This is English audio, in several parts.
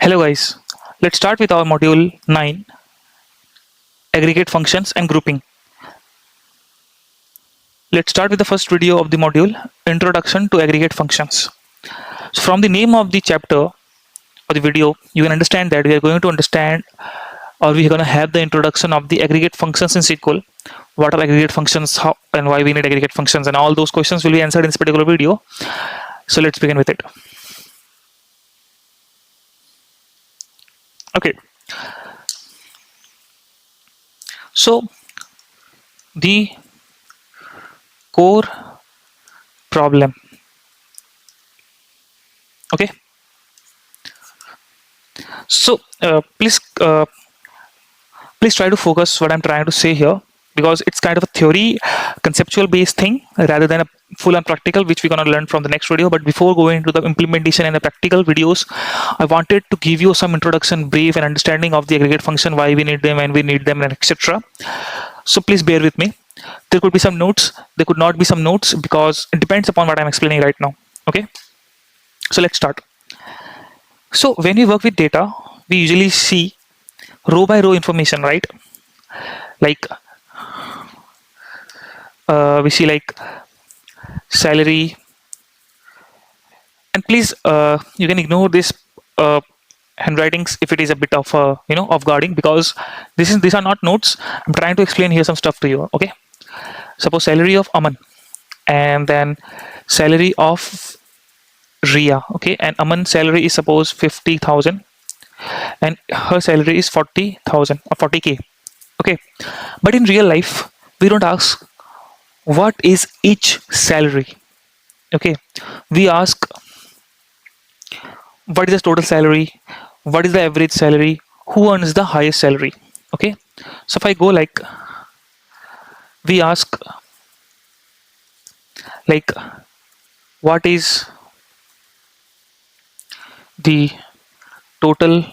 Hello guys, let's start with our module 9, aggregate functions and grouping. Let's start with the first video of the module, introduction to aggregate functions. So from the name of the chapter or the video, you can understand that we are going to understand or we are going to have the introduction of the aggregate functions in SQL. What are aggregate functions, how and why we need aggregate functions, and all those questions will be answered in this particular video. So let's begin with it. Okay. So the core problem. Okay. So please try to focus what I'm trying to say here, because it's kind of a theory, conceptual based thing rather than a full and practical, which we're going to learn from the next video. But before going into the implementation and the practical videos, I wanted to give you some introduction, brief, and understanding of the aggregate function, why we need them, and we need them, and etc. So please bear with me. There could be some notes, there could not be some notes, because it depends upon what I'm explaining right now. Okay, so let's start. So when we work with data, we usually see row by row information, right? Like we see like salary, and please you can ignore this handwritings if it is a bit of off guarding, because these are not notes. I'm trying to explain here some stuff to you. Okay, suppose salary of Aman, and then salary of Ria. Okay, and Aman's salary is suppose 50,000 and her salary is 40,000 or 40k. Okay, but in real life we don't ask what is each salary. Okay, we ask what is the total salary, what is the average salary, who earns the highest salary. Okay, so if I go like, we ask like what is the total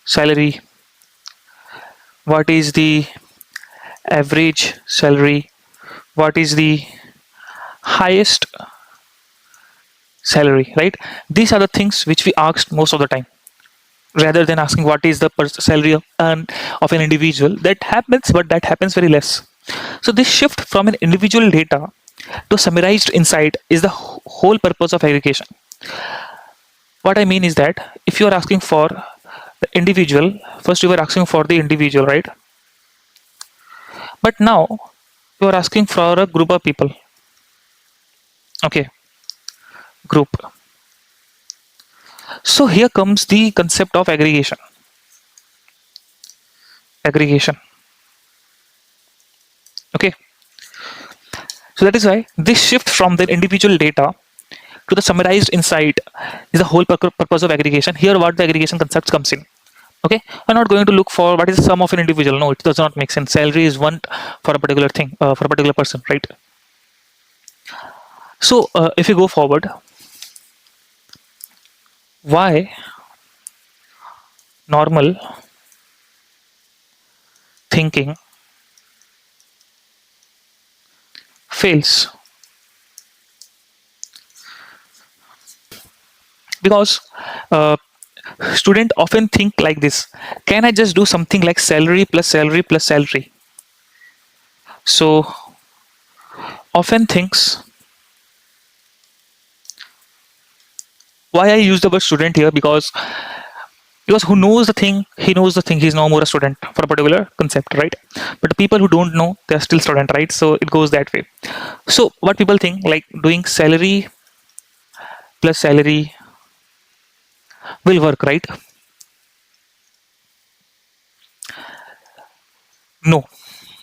salary, what is the average salary, what is the highest salary, right? These are the things which we asked most of the time, rather than asking what is the salary of an individual. That happens, but that happens very less. So this shift from an individual data to summarized insight is the whole purpose of aggregation. What I mean is that if you are asking for the individual, first you were asking for the individual, right? But now you are asking for a group of people. Okay, group. So here comes the concept of aggregation. Aggregation. Okay. So that is why this shift from the individual data to the summarized insight is the whole purpose of aggregation. Here what the aggregation concept comes in. Okay, I'm not going to look for what is the sum of an individual. No, it does not make sense. Salary is one for a particular thing, for a particular person, right? So if you go forward, why normal thinking fails? Because students often think like this: can I just do something like salary plus salary plus salary? So often thinks, why I use the word student here, because who knows the thing, he knows the thing, he's no more a student for a particular concept, right? But the people who don't know, they're still student, right? So it goes that way. So what people think, like doing salary plus salary will work, right? No,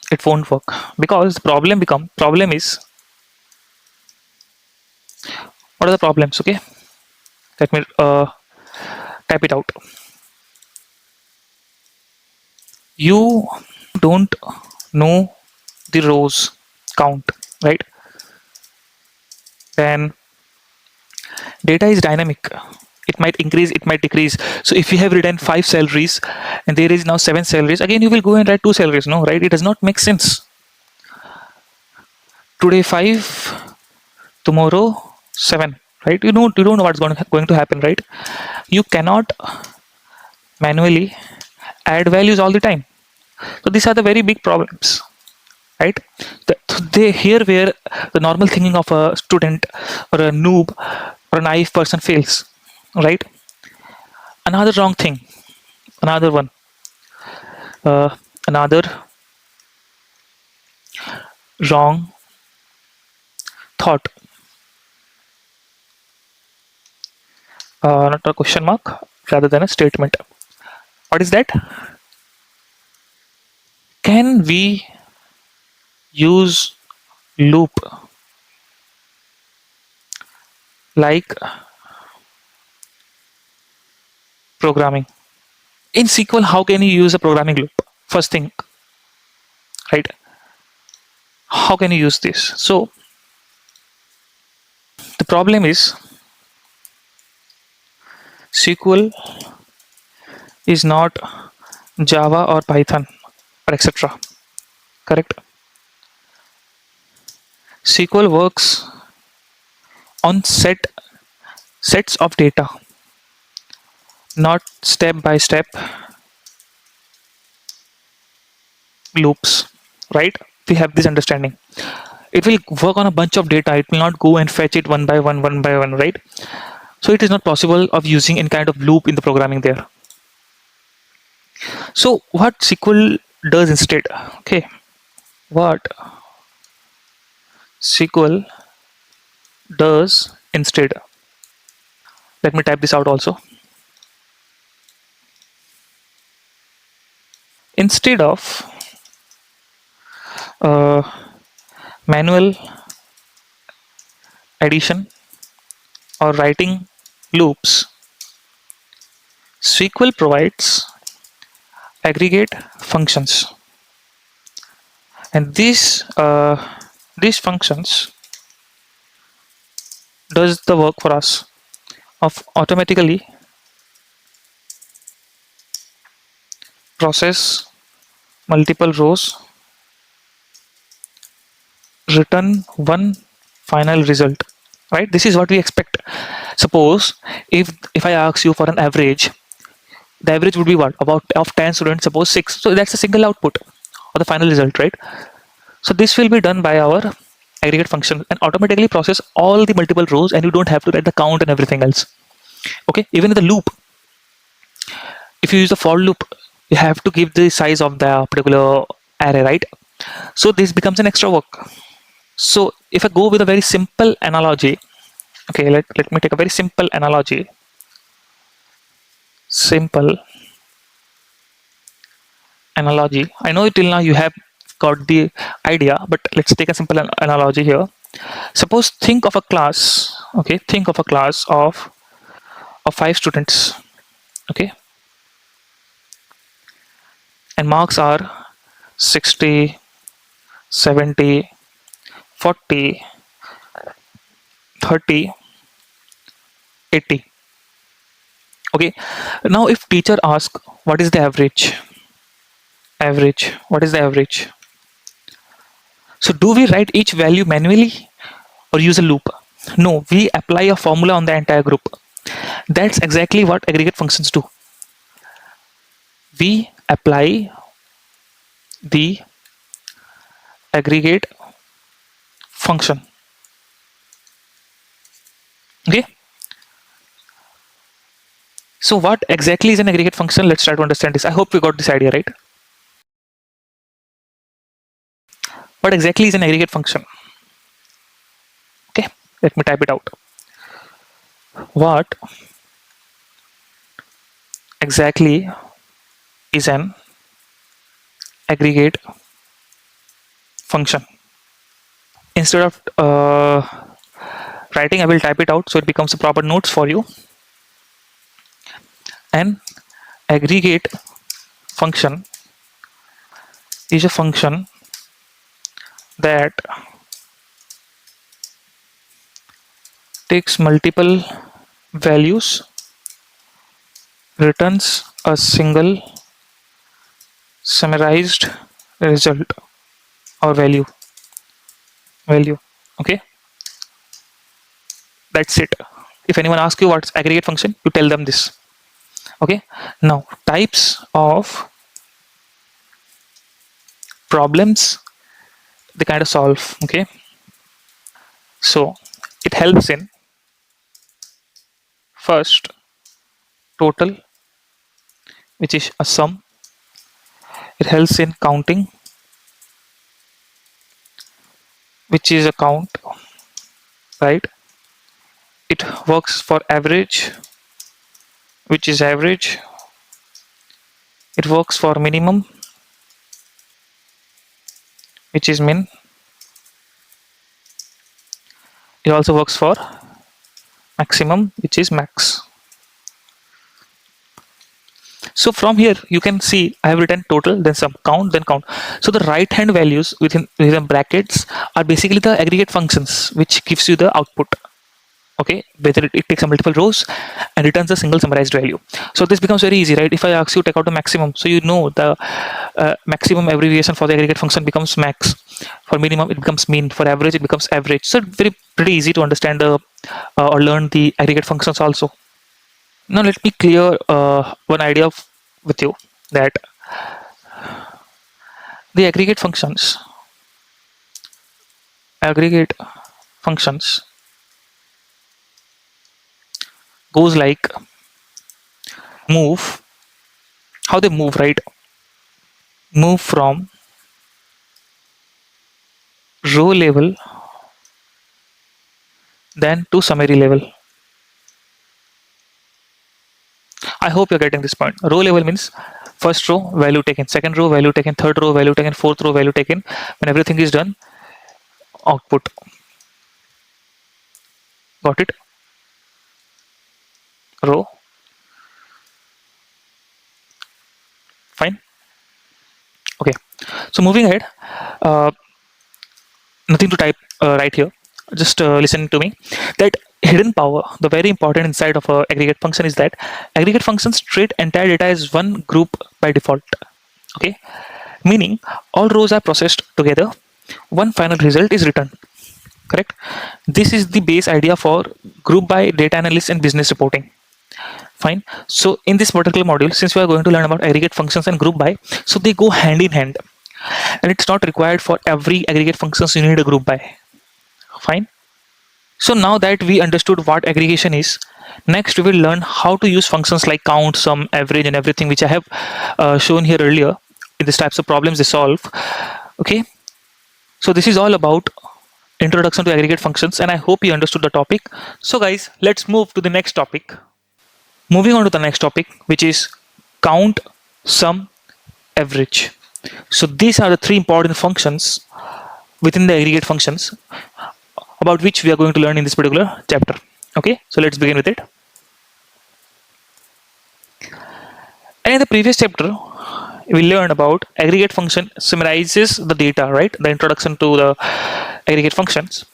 it won't work, because the problem is, what are the problems? Okay, let me type it out. You don't know the rows count, right? Then data is dynamic, it might increase, it might decrease. So if you have written 5 salaries and there is now 7 salaries, again you will go and write 2 salaries. No, right? It does not make sense. Today 5, tomorrow 7, right? You don't know what's going to happen, right? You cannot manually add values all the time. So these are the very big problems, right? They here where the normal thinking of a student or a noob or a naive person fails, right? Another wrong thing, another one, another wrong thought, not a question mark, rather than a statement. What is that? Can we use loop like programming? In SQL, how can you use a programming loop? First thing, right? How can you use this? So the problem is SQL is not Java or Python or etc. Correct? SQL works on sets of data, not step by step loops, right? We have this understanding. It will work on a bunch of data. It will not go and fetch it one by one, right? So it is not possible of using any kind of loop in the programming there. So what SQL does instead? Okay, what SQL does instead. Let me type this out also. Instead of uh, manual addition or writing loops, SQL provides aggregate functions, and these functions does the work for us of automatically process multiple rows, return one final result, right? This is what we expect. Suppose if I ask you for an average, the average would be what, about of 10 students, suppose 6, so that's a single output or the final result, right? So this will be done by our aggregate function and automatically process all the multiple rows, and you don't have to write the count and everything else. Okay, even in the loop, if you use the for loop, you have to give the size of the particular array, right? So this becomes an extra work. So if I go with a very simple analogy, okay, let me take a very simple analogy. Simple analogy. I know till now you have got the idea, but let's take a simple analogy here. Suppose think of a class, okay, think of a class of 5 students, okay, and marks are 60, 70, 40, 30, 80. Okay, now if teacher asks what is the average, what is the average? So do we write each value manually or use a loop? No, we apply a formula on the entire group. That's exactly what aggregate functions do. We apply the aggregate function. Okay. So what exactly is an aggregate function? Let's try to understand this. I hope we got this idea, right? What exactly is an aggregate function? Okay, let me type it out. What exactly is an aggregate function? Instead of writing, I will type it out so it becomes a proper notes for you. An aggregate function is a function that takes multiple values, returns a single summarized result or value. Okay, that's it. If anyone asks you what's aggregate function, you tell them this. Okay, now types of problems they kind of solve. Okay, so it helps in first total, which is a sum. It helps in counting, which is a count, right? It works for average, which is average. It works for minimum, which is min. It also works for maximum, which is max. So from here you can see I have written total, then sum, count, then count. So the right hand values within brackets are basically the aggregate functions which gives you the output. Okay, whether it takes a multiple rows and returns a single summarized value. So this becomes very easy, right? If I ask you take out the maximum, so you know the maximum abbreviation for the aggregate function becomes max. For minimum it becomes mean. For average it becomes average. So very pretty easy to understand the or learn the aggregate functions also. Now let me clear one idea with you that the aggregate functions goes like move, how they move, right? Move from row level then to summary level. I hope you're getting this point. Row level means first row value taken, second row value taken, third row value taken, fourth row value taken. When everything is done, output. Got it? Row. Fine. Okay. So moving ahead, uh, nothing to type right here. Just listen to me. That hidden power, the very important inside of a aggregate function is that aggregate functions treat entire data as one group by default. Okay, meaning all rows are processed together. One final result is returned. Correct. This is the base idea for group by data analysis and business reporting. Fine. So in this particular module, since we are going to learn about aggregate functions and group by, so they go hand in hand, and it's not required for every aggregate functions you need a group by. Fine. So now that we understood what aggregation is, next we will learn how to use functions like count, sum, average, and everything which I have shown here earlier in these types of problems they solve. Okay. So this is all about introduction to aggregate functions, and I hope you understood the topic. So guys, let's move to the next topic. Moving on to the next topic, which is count, sum, average. So these are the three important functions within the aggregate functions about which we are going to learn in this particular chapter. Okay, so let's begin with it. And in the previous chapter, we learned about aggregate function summarizes the data, right? The introduction to the aggregate functions.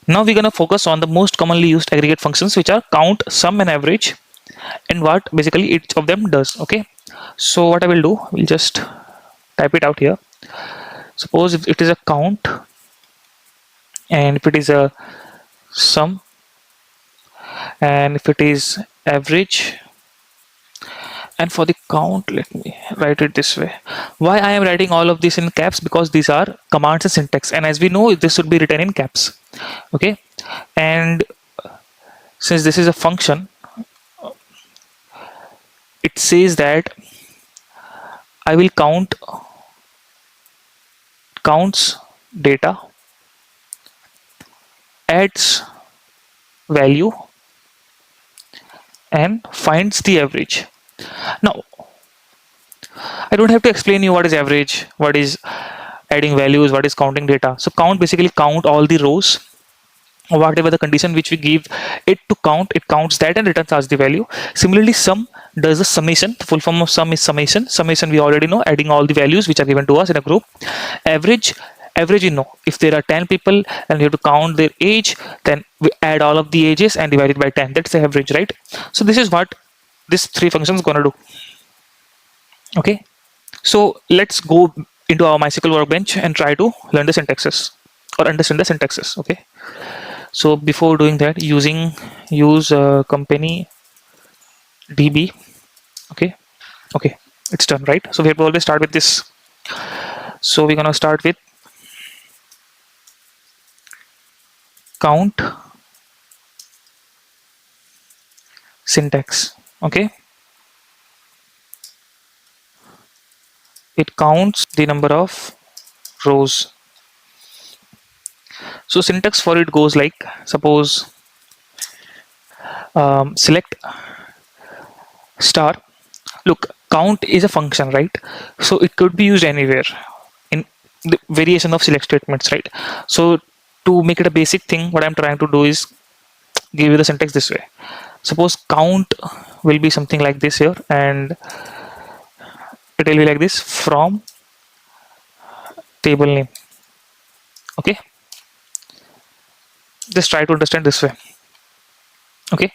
Now we're gonna focus on the most commonly used aggregate functions, which are count, sum, and average, and what basically each of them does. Okay, so what I will do, we'll just type it out here. Suppose if it is a count and if it is a sum and if it is average, and for the count let me write it this way. Why I am writing all of this in caps? Because these are commands and syntax, and as we know this should be written in caps. Okay, and since this is a function, it says that I will counts data, adds value, and finds the average. Now I don't have to explain you what is average, what is adding values, what is counting data. So count basically count all the rows, or whatever the condition which we give it to count, it counts that and returns us the value. Similarly, sum does the summation. The full form of sum is summation. Summation we already know, adding all the values which are given to us in a group. Average you know, if there are 10 people and you have to count their age, then we add all of the ages and divide it by 10. That's the average, right? So this is what this three functions gonna do. Okay, so let's go into our MySQL workbench and try to learn the syntaxes or understand the syntaxes. Okay, so before doing that, use company db Okay, okay, it's done, right? So we have to always start with this. So we're gonna start with count syntax. Okay, it counts the number of rows. So syntax for it goes like, suppose select star. Look, count is a function, right? So it could be used anywhere in the variation of select statements, right? So to make it a basic thing, what I'm trying to do is give you the syntax this way. Suppose count will be something like this here, and it will be like this from table name. Okay, just try to understand this way. Okay,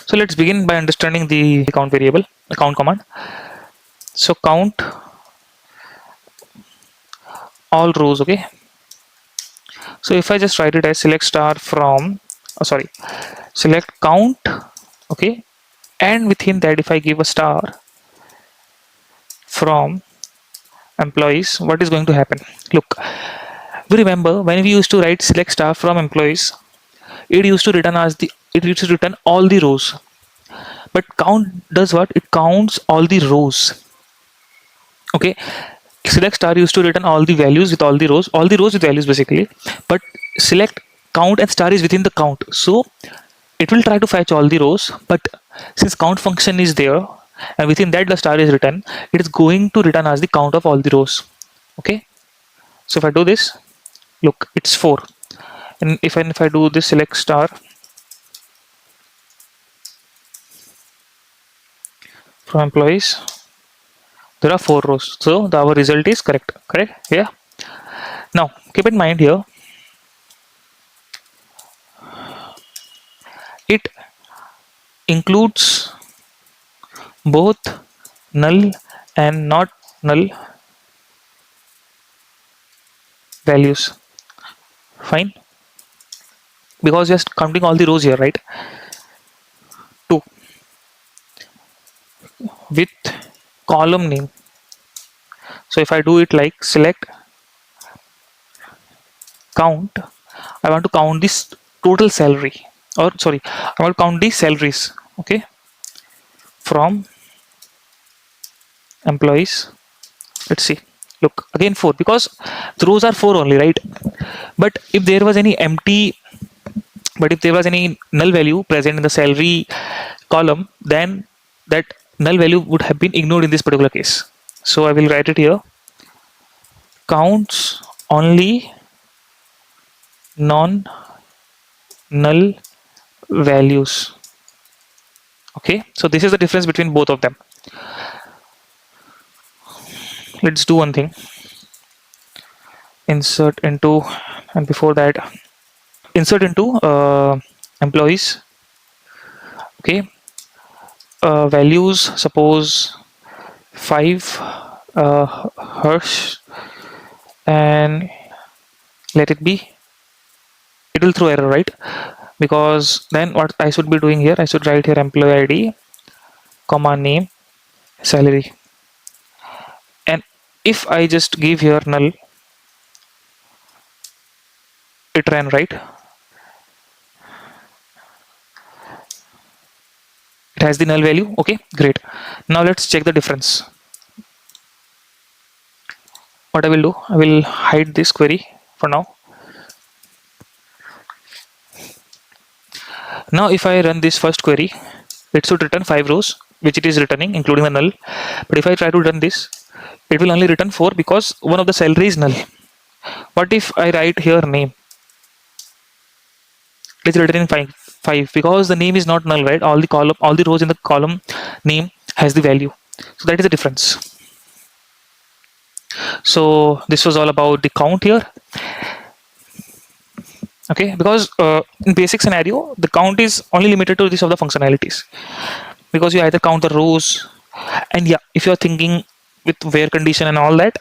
so let's begin by understanding the count variable, the count command. So count all rows. Okay, so if I just write it as select star from, oh, sorry, select count. Okay, and within that if I give a star from employees, what is going to happen? Look, we remember when we used to write select star from employees, it used to return as the, it used to return all the rows. But count does what? It counts all the rows. Okay, select star used to return all the values with all the rows with values basically. But select count and star is within the count, so it will try to fetch all the rows. But since count function is there and within that the star is written, it is going to return as the count of all the rows. Okay, so if I do this, look, it's 4. And if I do this select star from employees, there are 4 rows, so our result is correct. Yeah, now keep in mind here, it includes both null and not null values. Fine, because just counting all the rows here, right? 2 with column name. So if I do it like select count, I want to count this total salary, or sorry, I want to count the salaries. Okay, from employees. Let's see, look again 4, because the rows are 4 only, right? But if there was any empty, but if there was any null value present in the salary column, then that null value would have been ignored in this particular case. So I will write it here, counts only non null values. Okay, so this is the difference between both of them. Let's do one thing, insert into, and before that insert into employees. Okay, values, suppose 5 Hirsch, and let it be, it will throw error, right? Because then what I should be doing here, I should write here employee ID comma name salary, and if I just give here null, it ran, right? It has the null value. Okay, great. Now let's check the difference. What I will do, I will hide this query for now. Now if I run this first query, it should return 5 rows, which it is returning including the null. But if I try to run this, it will only return 4 because one of the salary is null. What if I write here name? It is returning 5 because the name is not null, right? All the rows in the column name has the value. So that is the difference. So this was all about the count here. Okay, because in basic scenario, the count is only limited to this of the functionalities, because you either count the rows, and yeah, if you're thinking with where condition and all that,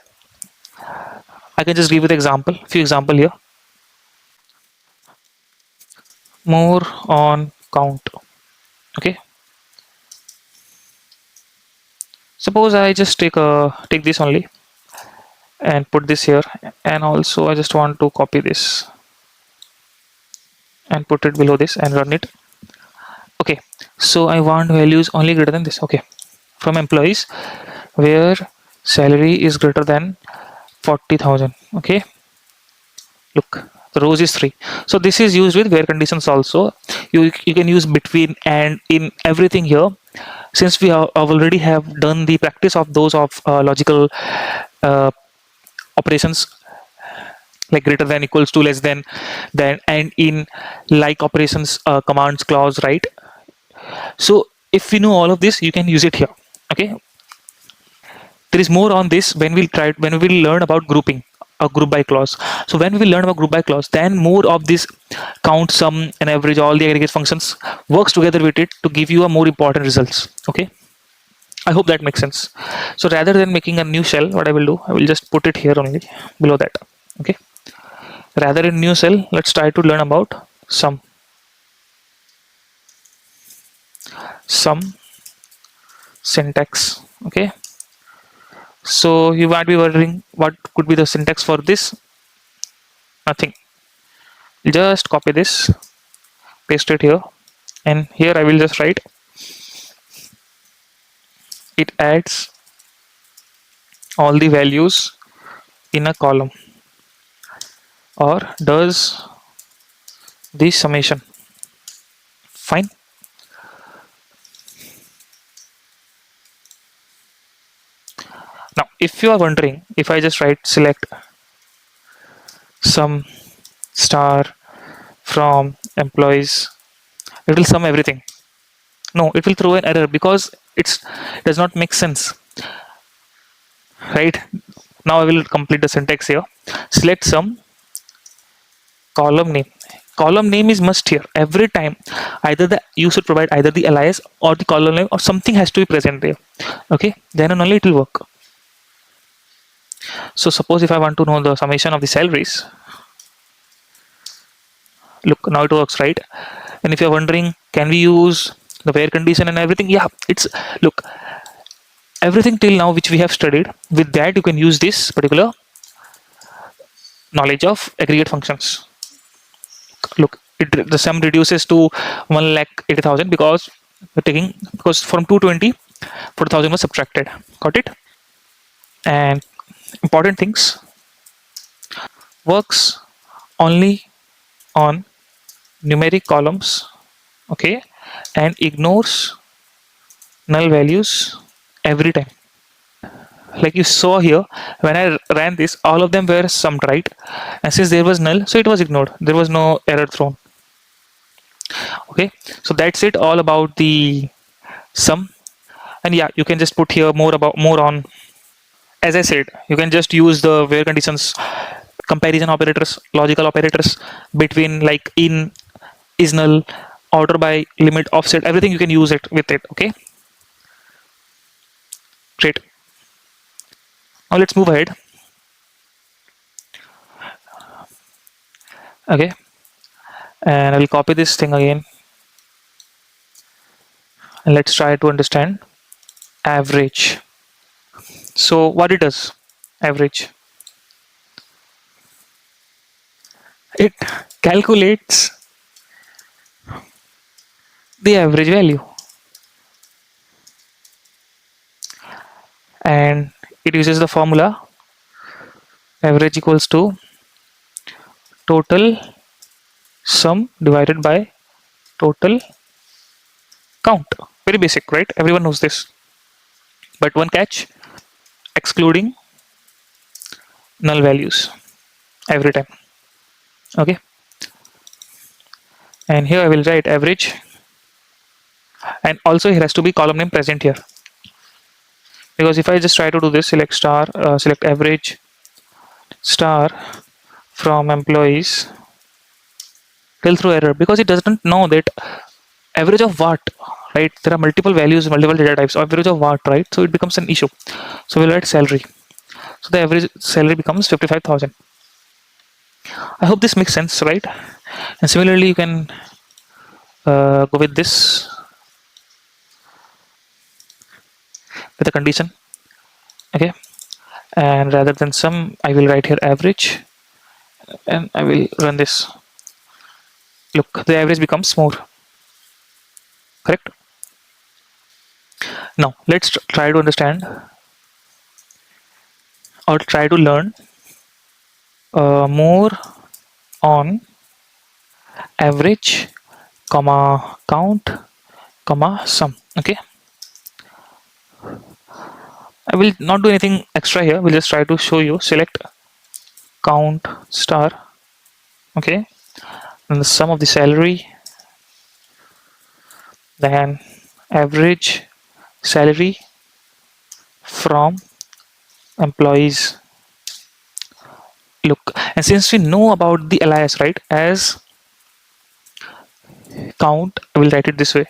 I can just give you the example, few example here. More on count. Okay, Suppose I just take this only and put this here, and also I just want to copy this and put it below this and run it. Okay, so I want values only greater than this. Okay, from employees where salary is greater than 40,000. Okay, look, the rows is 3. So this is used with where conditions also. You can use between and in everything here. Since we have already have done the practice of those of logical uh, operations, like greater than, equals to, less than, and in, like operations, commands, clause, right? So if you know all of this, you can use it here. Okay, there is more on this when we will learn about grouping a group by clause. So when we will learn about group by clause, then more of this count, sum, and average, all the aggregate functions works together with it to give you a more important results. Okay, I hope that makes sense. So rather than making a new shell, what I will do, I will just put it here only below that. Okay, rather in new cell, let's try to learn about some syntax. Okay, so you might be wondering what could be the syntax for this. Nothing, just copy this, paste it here, and here I will just write it adds all the values in a column, or does the summation. Fine. Now if you are wondering, if I just write select sum star from employees, it will sum everything. No, it will throw an error because it does not make sense, right? Now I will complete the syntax here. Select some column name. Column name is must here. Every time, either the you should provide either the alias or the column name, or something has to be present there. Okay, then and only it will work. So suppose if I want to know the summation of the salaries, look, now it works, right? And if you're wondering, can we use the where condition and everything? Yeah, it's, look, everything till now which we have studied, with that you can use this particular knowledge of aggregate functions. Look, the sum reduces to 1,80,000 because we're taking, because from 220 40,000 was subtracted. Got it? And important things, works only on numeric columns. Okay, and ignores null values every time. Like you saw here, when I ran this, all of them were summed, right? And since there was null, so it was ignored, there was no error thrown. Okay, so that's it all about the sum. And yeah, you can just put here more on, as I said, you can just use the where conditions, comparison operators, logical operators, between, like in, is null, order by, limit, offset, everything you can use it with it. Okay, great. Now let's move ahead. Okay, and I will copy this thing again, and let's try to understand average. So what it does, average, it calculates the average value, and it uses the formula average equals to total sum divided by total count. Very basic, right? Everyone knows this. But one catch, excluding null values every time. Okay, and here I will write average, and also here has to be column name present here, because if I just try to do this, select star, select average star from employees, it will throw error because it doesn't know that average of what, right? There are multiple values, multiple data types, average of what, right? So it becomes an issue. So we'll write salary, so the average salary becomes 55,000. I hope this makes sense, right? And similarly you can go with this, with a condition. Okay, and rather than sum, I will write here average, and I will run this. Look, the average becomes more. Correct. Now let's try to understand or try to learn more on average, comma count, comma sum. Okay, I will not do anything extra here. We'll just try to show you. Select count star. Okay, and the sum of the salary, then average salary from employees. Look, and since we know about the alias, right, as count, I will write it this way,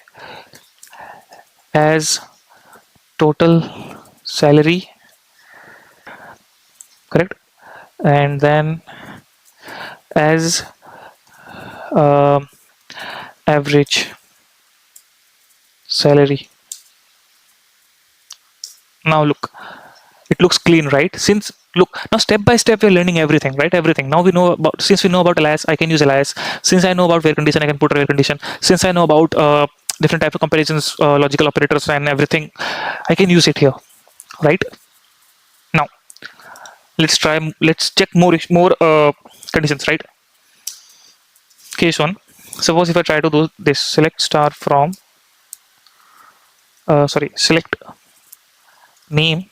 as total salary, correct, and then as um average salary. Now look, it looks clean, right? Since look, now step by step we're learning everything, right? Everything. Now we know about, since we know about alias, I can use alias. Since I know about where condition, I can put where condition. Since I know about different type of comparisons, logical operators and everything, I can use it here, right? Now let's check more conditions, right? Case one, suppose if I try to do this, select star from sorry, select name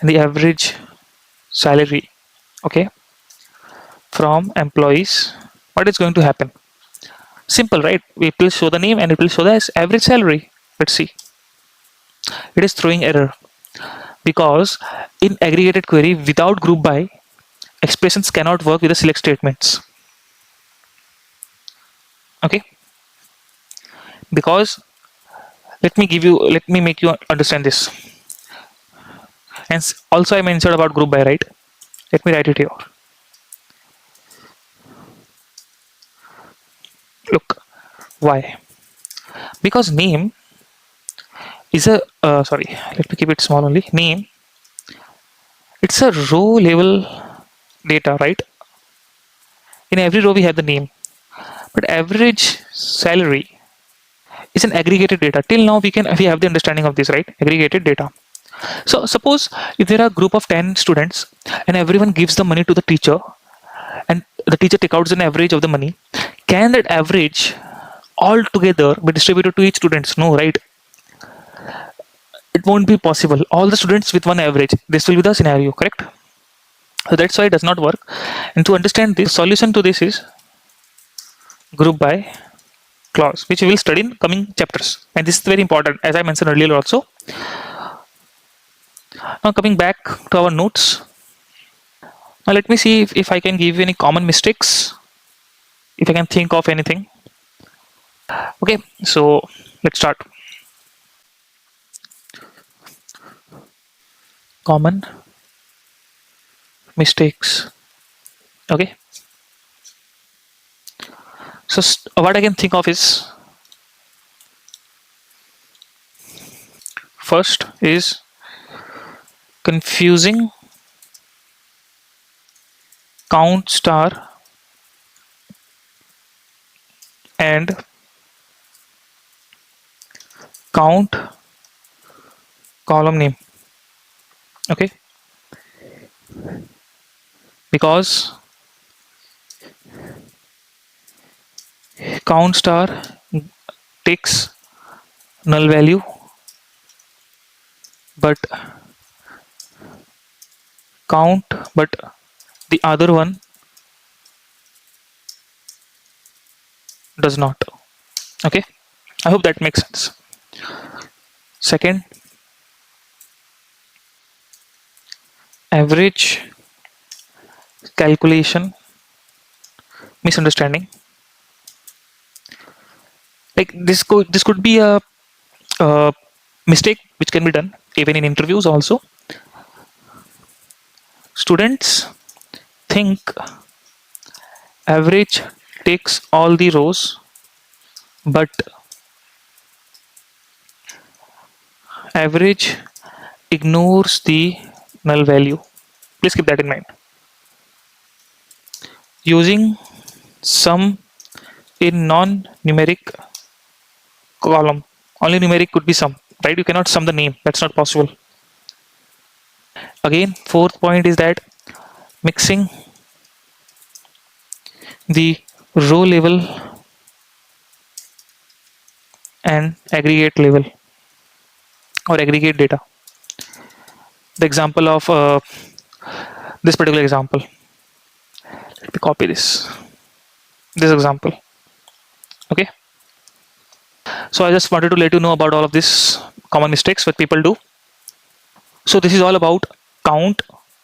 and the average salary, okay, from employees, what is going to happen? Simple, right? It will show the name and it will show the average salary. Let's see. It is throwing error because in aggregated query without group by, expressions cannot work with the select statements. Okay, because let me make you understand this. And also I mentioned about group by, right? Let me write it here. Look, why? Because name is a sorry, let me keep it small only. Name, it's a row level data, right? In every row we have the name, but average salary is an aggregated data. Till now we have the understanding of this, right? Aggregated data. So suppose if there are a group of 10 students and everyone gives the money to the teacher and the teacher take out an average of the money, can that average all together be distributed to each student? No, right? It won't be possible. All the students with one average. This will be the scenario, correct? So that's why it does not work. And to understand this, solution to this is group by clause, which we will study in coming chapters. And this is very important, as I mentioned earlier also. Now coming back to our notes. Now let me see if I can give you any common mistakes, if I can think of anything. Okay, so let's start. Common mistakes. Okay. So what I can think of is, first is confusing count star and count column name. Okay, because count star takes null value, but count, but the other one does not. Okay, I hope that makes sense. Second, average calculation misunderstanding. Like this could be a mistake which can be done even in interviews also. Students think average takes all the rows, but Average ignores the null value. Please keep that in mind. Using sum in non-numeric column. Only numeric could be sum, right? You cannot sum the name. That's not possible. Again, fourth point is that mixing the row level and aggregate level or aggregate data. The example of this particular example. Let me copy this example. Okay. So I just wanted to let you know about all of these common mistakes that people do. So this is all about count,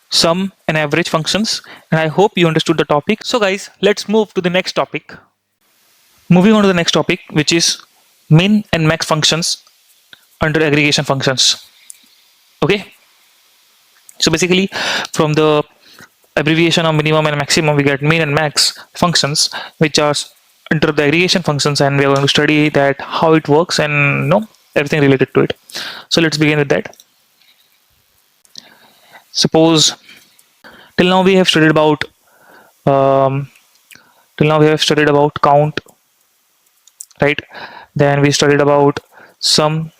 sum, and average functions, and I hope you understood the topic. So guys, let's move to the next topic. Moving on to the next topic, which is min and max functions under aggregation functions. Okay. So basically, from the abbreviation of minimum and maximum, we get min and max functions, which are under the aggregation functions, and we are going to study that how it works and everything related to it. So let's begin with that. Suppose till now we have studied about um, count, right? Then we studied about sum.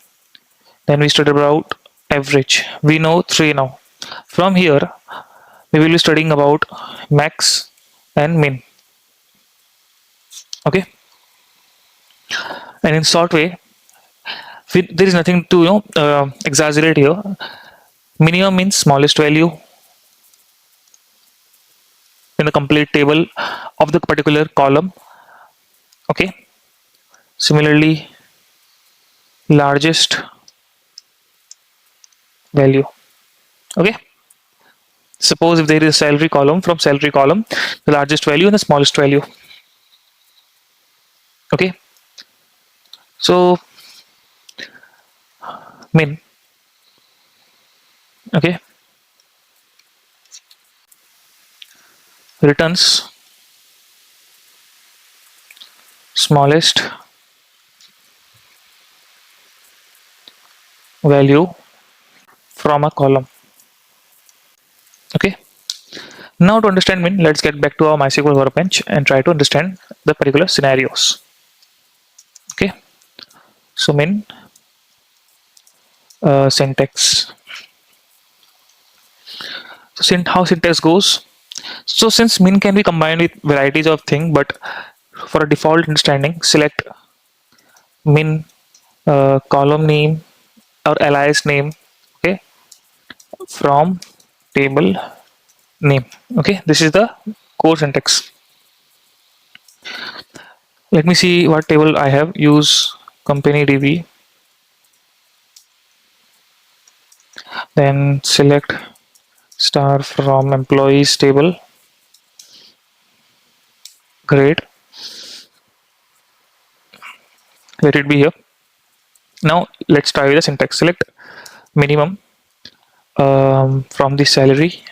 Then we studied about average. We know three now. From here, we will be studying about max and min. Okay. And in short way, there is nothing to exaggerate here. Minimum means smallest value in the complete table of the particular column. Okay. Similarly, largest value. Okay. Suppose if there is a salary column, from salary column, the largest value and the smallest value. Okay. So min. Okay. Returns smallest value from a column. Okay. Now to understand min, let's get back to our MySQL workbench and try to understand the particular scenarios. Okay. So min syntax. So how syntax goes. So since min can be combined with varieties of things, but for a default understanding, select min column name or alias name. Okay. From table name. Okay. This is the core syntax. Let me see what table I have. Use company DB. Then select star from employees table. Great. Let it be here. Now let's try the syntax. Select minimum from the salary.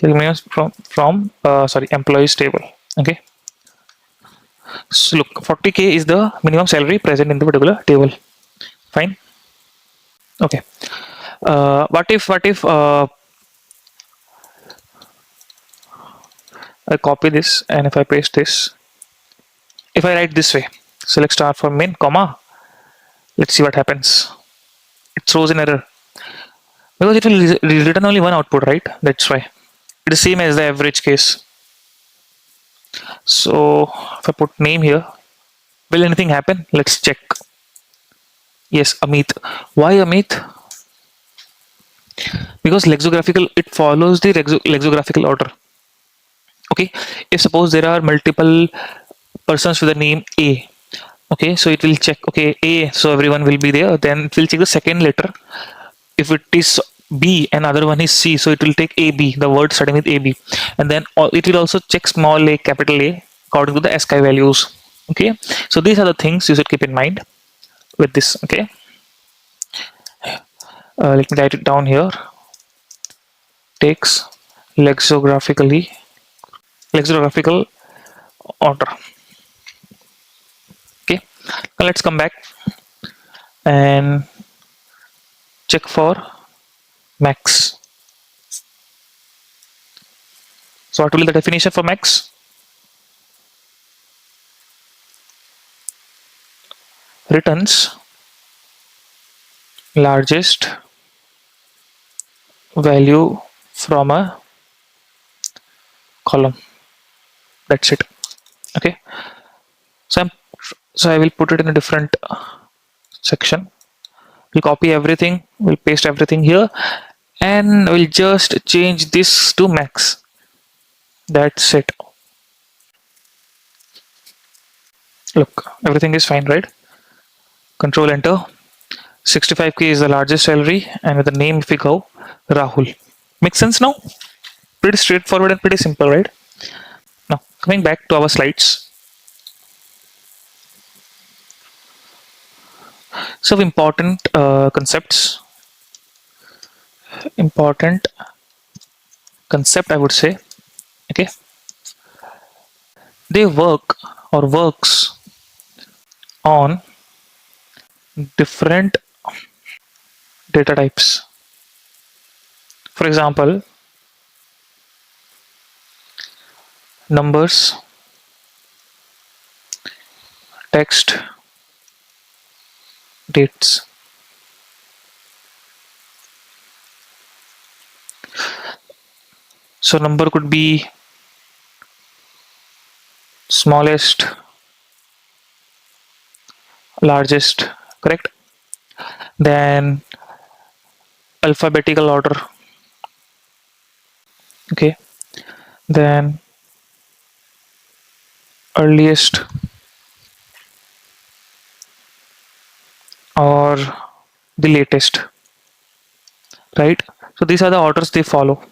Minimum from sorry, employees table. Okay. So look, 40K is the minimum salary present in the particular table. Fine. Okay. What if I copy this and if I paste this, if I write this way, select star for min, comma, let's see what happens. It throws an error because it will return only one output, right? That's why it is same as the average case. So if I put name here, will anything happen? Let's check. Yes, Amit. Why Amit? Because lexicographical, it follows the lexicographical order. Okay. If suppose there are multiple persons with the name A, okay, so it will check, okay, A, so everyone will be there. Then it will check the second letter. If it is B and other one is C, so it will take AB, the word starting with AB, and then it will also check small a, capital A according to the ASCII values. Okay, so these are the things you should keep in mind with this. Okay, let me write it down here. Takes lexicographical order. Okay, Now let's come back and check for max. So what will be the definition for max? Returns largest value from a column. That's it. Okay. So I will put it in a different section. We'll copy everything. We'll paste everything here, and we'll just change this to max. That's it. Look, everything is fine, right? Control enter. 65K is the largest salary, and with the name if we go Rahul. Makes sense now? Pretty straightforward and pretty simple, right? Now coming back to our slides. So important concept I would say. Okay, they work or works on different data types. For example, numbers, text, dates. So number could be smallest, largest, correct? Then alphabetical order. Okay. Then earliest or the latest, right? So these are the orders they follow,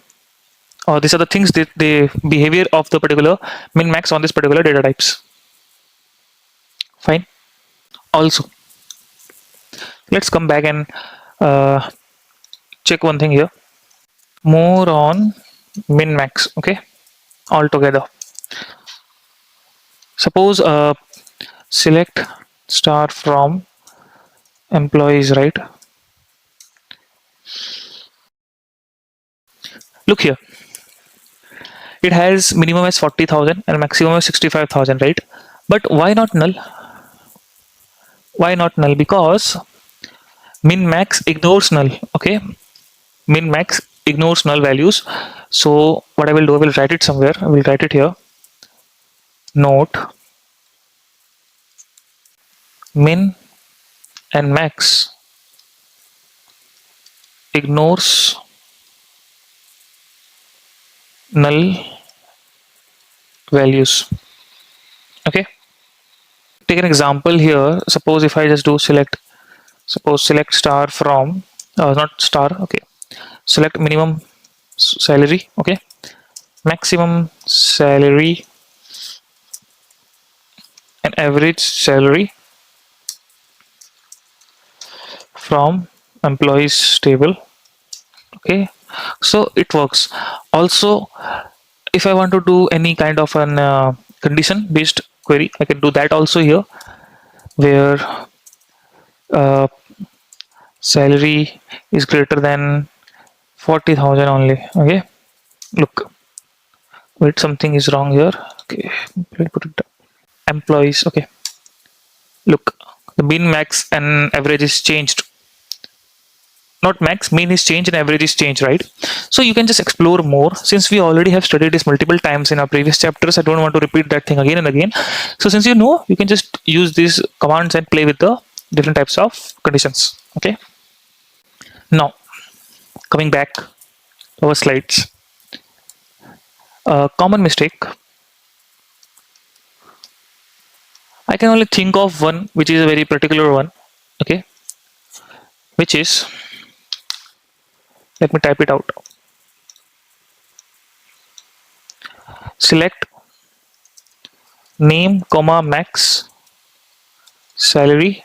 or these are the things that the behavior of the particular min max on this particular data types. Fine. Also, let's come back and uh, check one thing here. More on min max. Okay, all together. Suppose select star from employees, right? Look here, it has minimum as 40,000 and maximum as 65,000, right? But why not null? Why not null? Because min max ignores null. Okay, min max ignores null values. So what I will do, I will write it somewhere. I will write it here. Note: min and max ignores null values. Okay, take an example here. Suppose if I just do select, suppose select star from not star. Okay, select minimum salary. Okay, maximum salary and average salary from employees table. Okay, so it works. Also, if I want to do any kind of an condition based query, I can do that also here, where uh, salary is greater than 40,000 only. Okay, look, wait, something is wrong here. Okay, let me put it down. Employees. Okay, look, the min max and average is changed. Not max, mean is changed and average is changed, right? So you can just explore more. Since we already have studied this multiple times in our previous chapters, I don't want to repeat that thing again and again. So since you know, you can just use these commands and play with the different types of conditions. Okay, now coming back to our slides. Common mistake, I can only think of one, which is a very particular one. Okay, which is, let me type it out. Select name comma max salary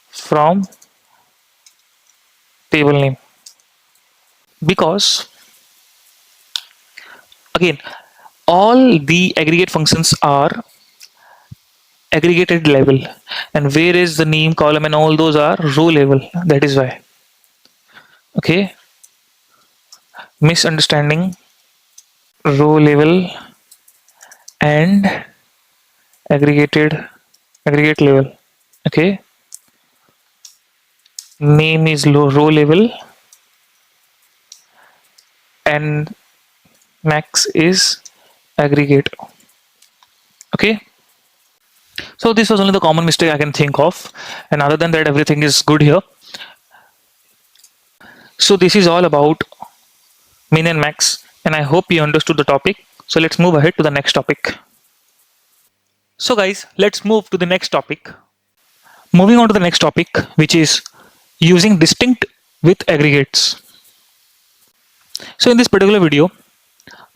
from table name. Because again, all the aggregate functions are aggregated level, and where is the name, column, and all those are row level. That is why. Okay, misunderstanding row level and aggregated aggregate level. Okay, name is row level and max is aggregate. Okay, so this was only the common mistake I can think of, and other than that everything is good here. So this is all about min and max, and I hope you understood the topic. So let's move ahead to the next topic. So guys, let's move to the next topic. Moving on to the next topic, which is using distinct with aggregates. So in this particular video,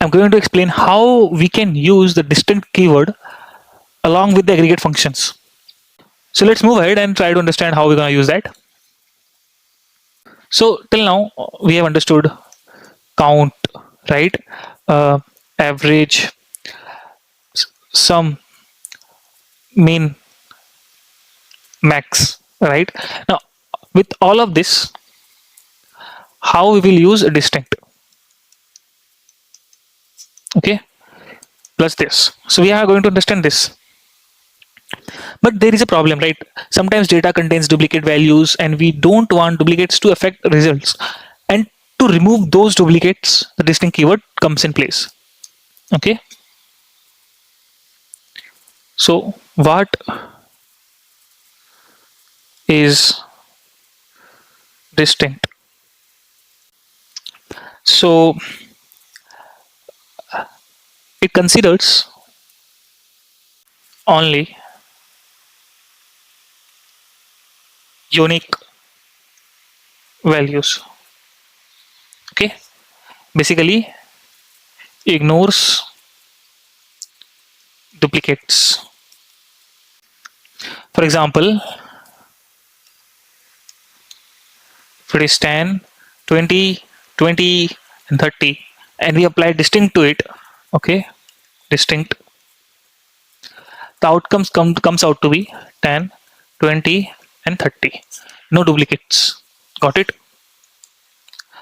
I'm going to explain how we can use the distinct keyword along with the aggregate functions. So let's move ahead and try to understand how we're going to use that. So till now we have understood count, right? Average, sum, mean, max, right? Now with all of this, how we will use a distinct. Okay, plus this. So we are going to understand this. But there is a problem, right? Sometimes data contains duplicate values and we don't want duplicates to affect results. And to remove those duplicates, the distinct keyword comes in place. Okay. So what is distinct? So it considers only unique values. Okay. Basically ignores duplicates. For example, if it is 10, 20, 20, and 30, and we apply distinct to it, okay, distinct, the outcomes comes out to be 10, 20, and 30. No duplicates. Got it?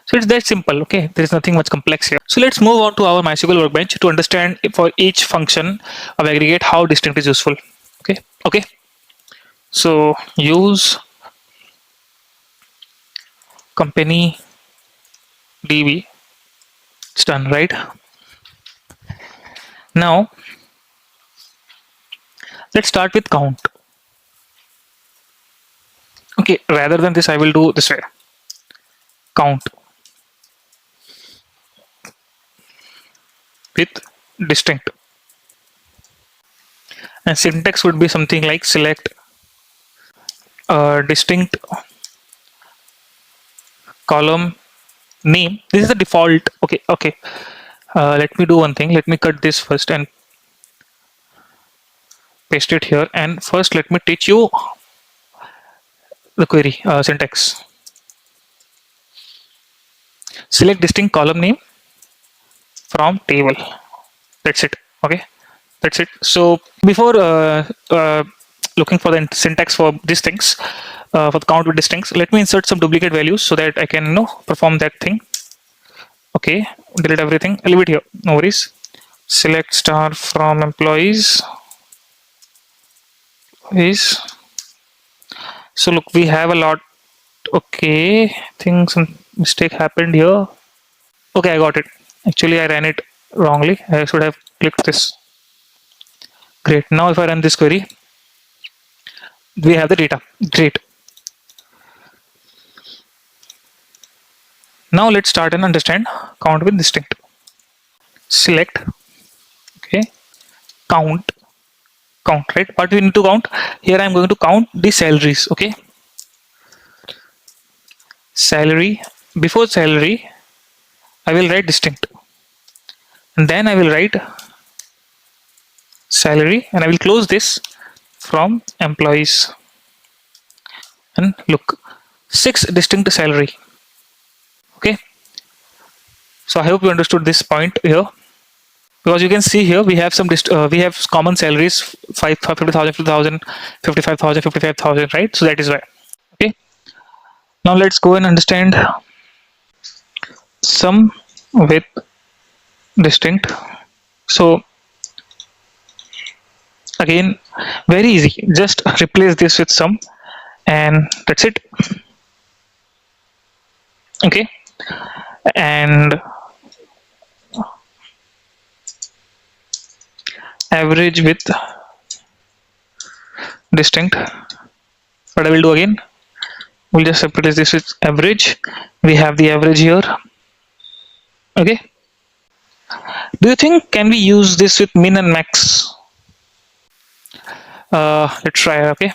So it's that simple, okay? There is nothing much complex here. So let's move on to our MySQL workbench to understand for each function of aggregate how distinct is useful. Okay, okay. So use company DB. It's done, right? Now let's start with count. Okay, rather than this, I will do this way. Count with distinct. And syntax would be something like select distinct column name. This is the default. Okay, okay. Let me do one thing. Let me cut this first and paste it here. And first, let me teach you the query syntax. Select distinct column name from table. That's it. Okay, that's it. So before looking for the syntax for these things, for the count with distincts, let me insert some duplicate values so that I can perform that thing. Okay, delete everything. I'll leave it here. No worries. Select star from employees. Is so look, we have a lot. Okay, I think some mistake happened here. Okay, I got it. Actually, I ran it wrongly. I should have clicked this. Great. Now if I run this query, we have the data. Great. Now let's start and understand count with distinct. Select. Okay. Count. Count, right? What we need to count? Here I'm going to count the salaries. Okay. Salary. Before salary, I will write distinct. And then I will write salary and I will close this from employees. And look, 6 distinct salary. Okay. So I hope you understood this point here. because you can see here we have we have common salaries 50,000, 50,000, 55,000, 55,000, right? So that is why. Okay, now let's go and understand sum with distinct. So again, very easy, just replace this with sum and that's it. Okay, and average with distinct. What I will do again, we'll just replace this with average. We have the average here. Okay, do you think can we use this with min and max? Let's try. Okay,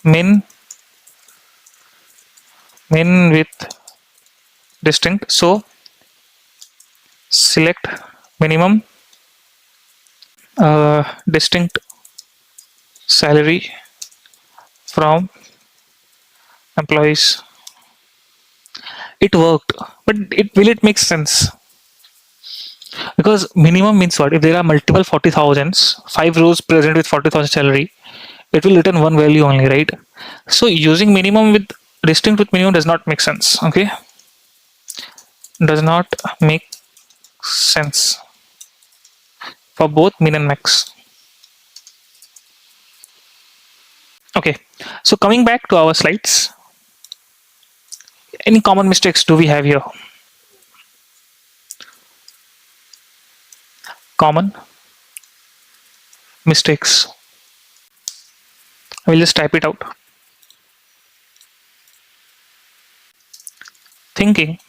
min with distinct. So select minimum, distinct salary from employees. It worked, but it make sense? Because minimum means what? If there are multiple 40,000s, 5 rows present with 40,000 salary, it will return one value only, right? So using minimum with distinct with minimum does not make sense. Okay, does not make sense for both min and max. Okay, so coming back to our slides, any common mistakes do we have here? Common mistakes. I will just type it out. Thinking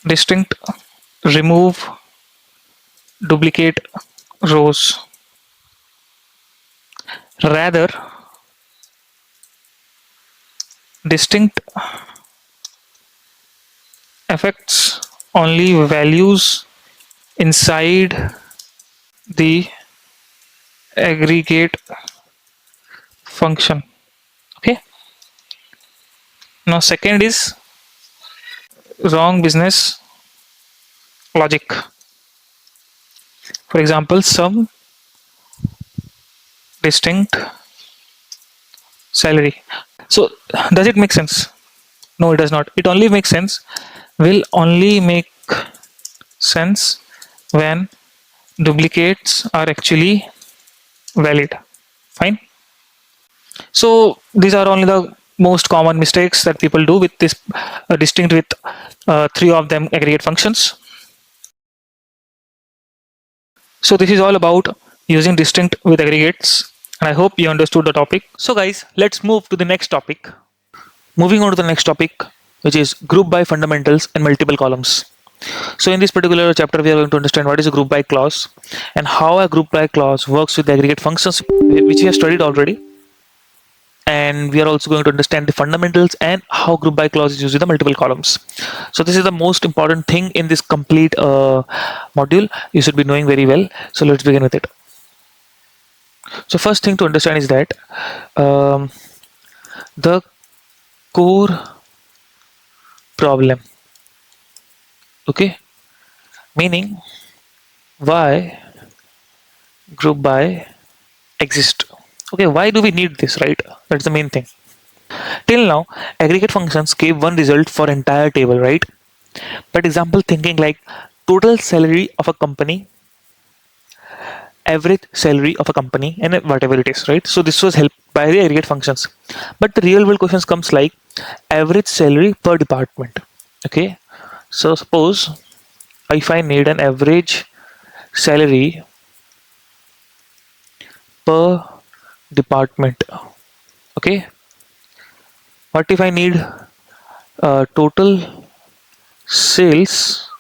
distinct, remove duplicate rows. Rather, distinct affects only values inside the aggregate function. Okay, now second is wrong business logic. For example, sum distinct salary. So does it make sense? No, it does not. It only makes sense, will only make sense when duplicates are actually valid. Fine. So these are only the most common mistakes that people do with this distinct with three of them aggregate functions. So this is all about using distinct with aggregates, and I hope you understood the topic. So guys, let's move to the next topic. Moving on to the next topic, which is group by fundamentals and multiple columns. So in this particular chapter, we are going to understand what is a group by clause and how a group by clause works with the aggregate functions, which we have studied already. And we are also going to understand the fundamentals and how group by clause is used with the multiple columns. So this is the most important thing in this complete module. You should be knowing very well. So let's begin with it. So first thing to understand is that the core problem, okay, meaning why group by exist. Okay, why do we need this, right? That's the main thing. Till now, aggregate functions gave one result for entire table, right? But example thinking like total salary of a company, average salary of a company, and whatever it is, right? So this was helped by the aggregate functions. But the real world questions comes like average salary per department. Okay, so suppose if I need an average salary per department, okay, what if I need total sales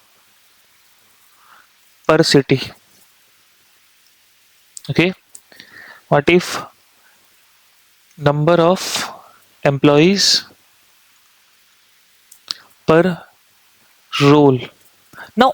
per city? Okay, what if number of employees per role? Now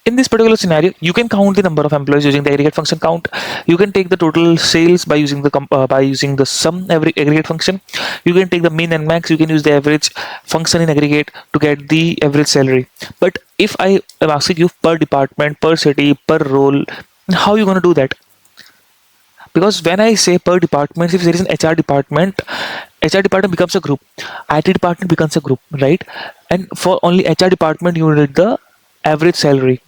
in this particular scenario, you can count the number of employees using the aggregate function count. You can take the total sales by using the sum aggregate function. You can take the min and max. You can use the average function in aggregate to get the average salary. But if I am asking you per department, per city, per role, how are you going to do that? Because when I say per department, if there is an HR department becomes a group, IT department becomes a group, right? And for only HR department, you need the average salary.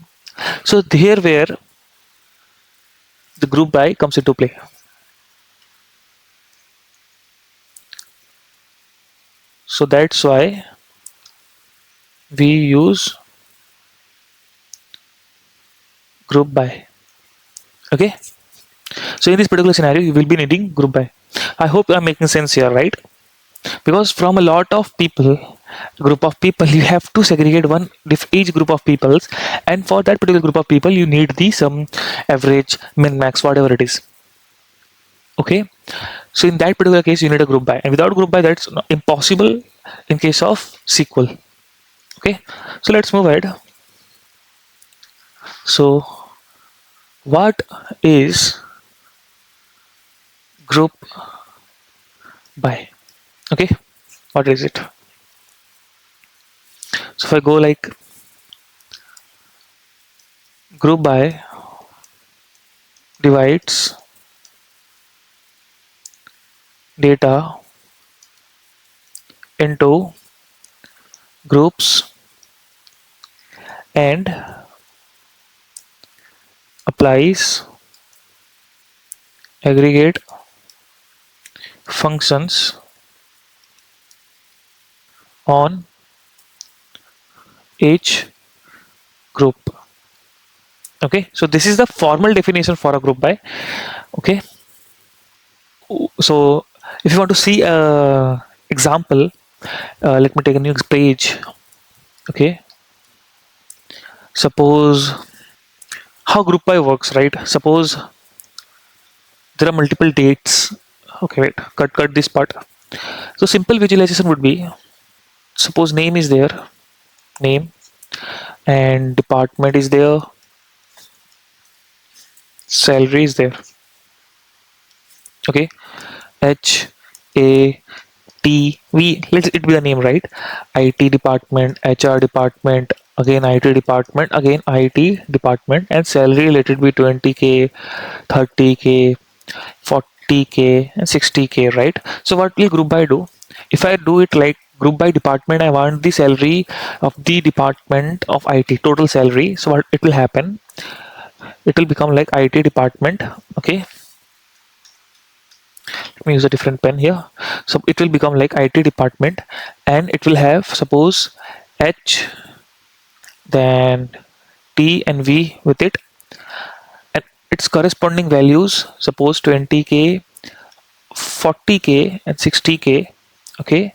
So here where the group by comes into play. So that's why we use group by. Okay. So in this particular scenario, you will be needing group by. I hope I'm making sense here, right? Because from a lot of people, group of people, you have to segregate each group of peoples, and for that particular group of people, you need the some average, min, max, whatever it is. Okay. So in that particular case, you need a group by, and without group by, that's impossible in case of SQL. Okay. So let's move ahead. So what is group by? Okay. What is it? So if I go like group by divides data into groups and applies aggregate functions on each group. Okay, so this is the formal definition for a group by. Okay, so if you want to see a example, let me take a new page. Okay, suppose how group by works, right? Suppose there are multiple dates. Okay, wait, cut this part. So simple visualization would be, suppose name is there, name, and department is there, salary is there. Okay, H A T V, let it be the name, right? IT department, HR department, again IT department, again IT department, and salary, let it be 20K, 30K, 40K, and 60K, right? So what will group by do? If I do it like group by department, I want the salary of the department of IT, total salary. So what it will happen? It will become like IT department. Okay, let me use a different pen here. So it will become like IT department, and it will have, suppose, H, then T and V with it, and its corresponding values, suppose 20K, 40K, and 60K. Okay,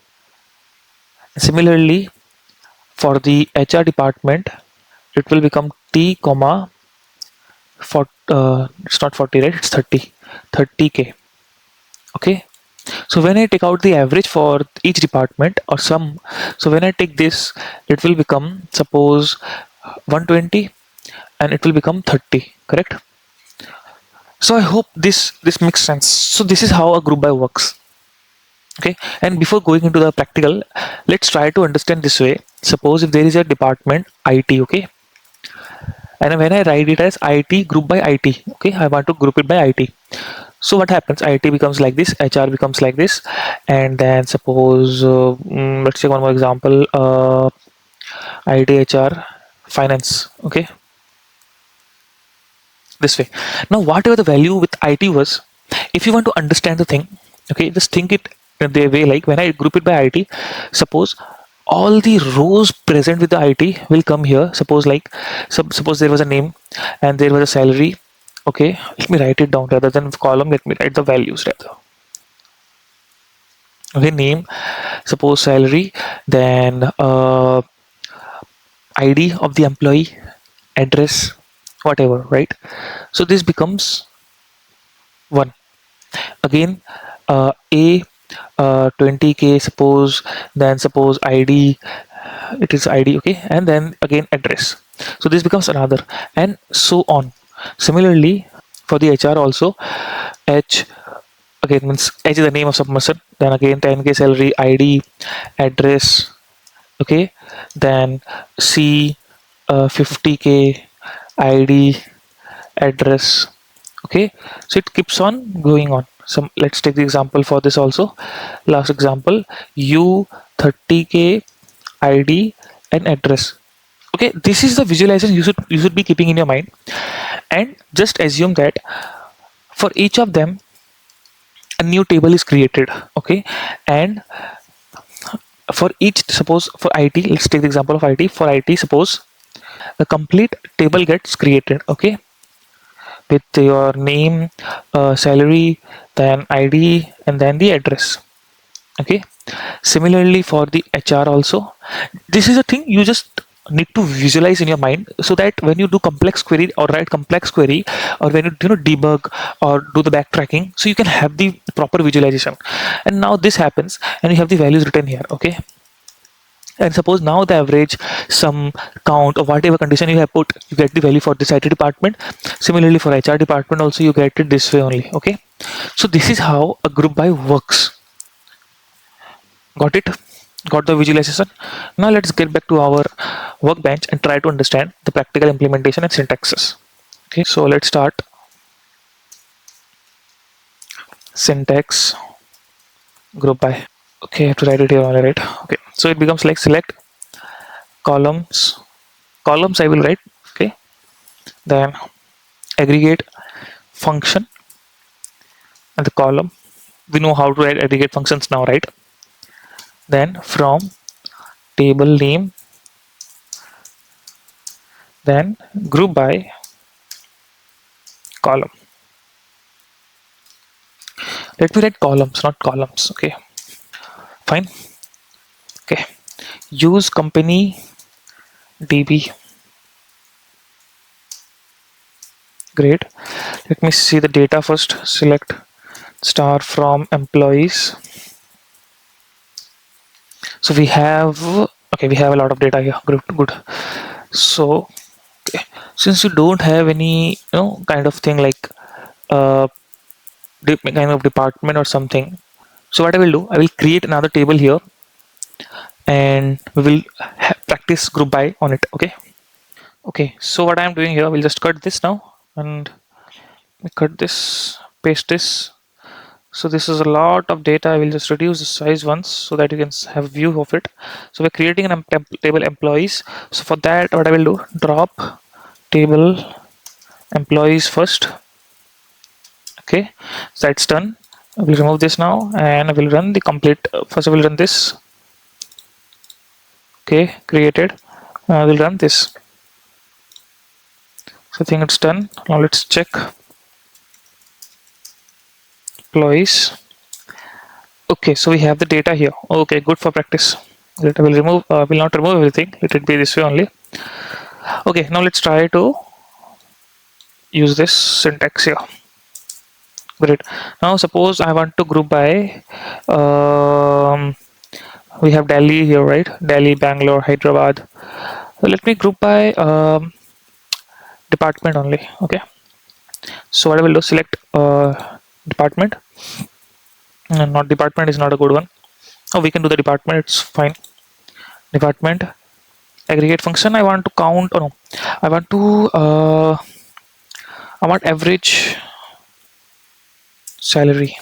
similarly for the HR department, it will become T comma for it's not 40, right? It's 30K. Okay, so when I take out the average for each department or sum, so when I take this, it will become, suppose, 120, and it will become 30, correct? So I hope this makes sense. So this is how a group by works. Okay, and before going into the practical, let's try to understand this way. Suppose if there is a department IT, okay, and when I write it as IT group by IT, okay, I want to group it by IT. So what happens? IT becomes like this, HR becomes like this, and then suppose let's take one more example. IT, HR, finance. Okay, this way. Now, whatever the value with IT was, if you want to understand the thing, okay, just think it in the way like when I group it by IT. Suppose all the rows present with the IT will come here. Suppose like suppose there was a name and there was a salary. Okay, let me write it down rather than column. Let me write the values rather. Okay, name, suppose salary, then ID of the employee, address, whatever, right? So this becomes one. Again, A, 20K, suppose, then suppose ID, it is ID, okay, and then again address. So this becomes another, and so on. Similarly, for the HR also, H, again means H is the name of some person, then again 10K salary, ID, address, okay, then C, 50K ID address. Okay, so it keeps on going on. So let's take the example for this also. Last example, u 30K ID and address. Okay, this is the visualization you should be keeping in your mind, and just assume that for each of them a new table is created. Okay, and for each, suppose for IT, let's take the example of IT. For IT, suppose a complete table gets created. Okay, with your name, salary, then ID, and then the address. Okay, similarly for the HR also, this is a thing you just need to visualize in your mind, so that when you do complex query or write complex query, or when you debug or do the backtracking, so you can have the proper visualization. And now this happens and you have the values written here. Okay, and suppose now the average, some count, or whatever condition you have put, you get the value for this IT department. Similarly for HR department also, you get it this way only. Okay, so this is how a group by works. Got it? Got the visualization? Now let's get back to our workbench and try to understand the practical implementation and syntaxes. Okay, so let's start. Syntax group by. Okay, I have to write it here only, right? Okay, so it becomes like select columns. Columns I will write. Okay, then aggregate function and the column. We know how to write aggregate functions now, right? Then from table name, then group by column. Let me write columns, not columns. Okay, fine. Okay, use company db. Great. Let me see the data first. Select star from employees. So we have, okay, we have a lot of data here. Good. So okay, since you don't have any kind of thing like uh kind of department or something, so what I will do, I will create another table here, and we will practice group by on it. Okay, so what I am doing here, we'll just cut this now, and cut this, paste this. So this is a lot of data. I will just reduce the size once so that you can have view of it. So we're creating an table employees. So for that, what I will do, drop table employees first. Okay, so that's done. I will remove this now, and I will run the complete. First I will run this. Okay, created. I will run this. So I think it's done. Now let's check employees. Okay, so we have the data here. Okay, good for practice. Let I will remove. Will not remove everything. Let it be this way only. Okay, now let's try to use this syntax here. Great. Now suppose I want to group by. We have Delhi here, right? Delhi, Bangalore, Hyderabad. So let me group by department only. Okay. So what I will do, select department. Not department is not a good one. Oh, we can do the department. It's fine. Department aggregate function. I want to count. Oh no, I want to. I want average salary.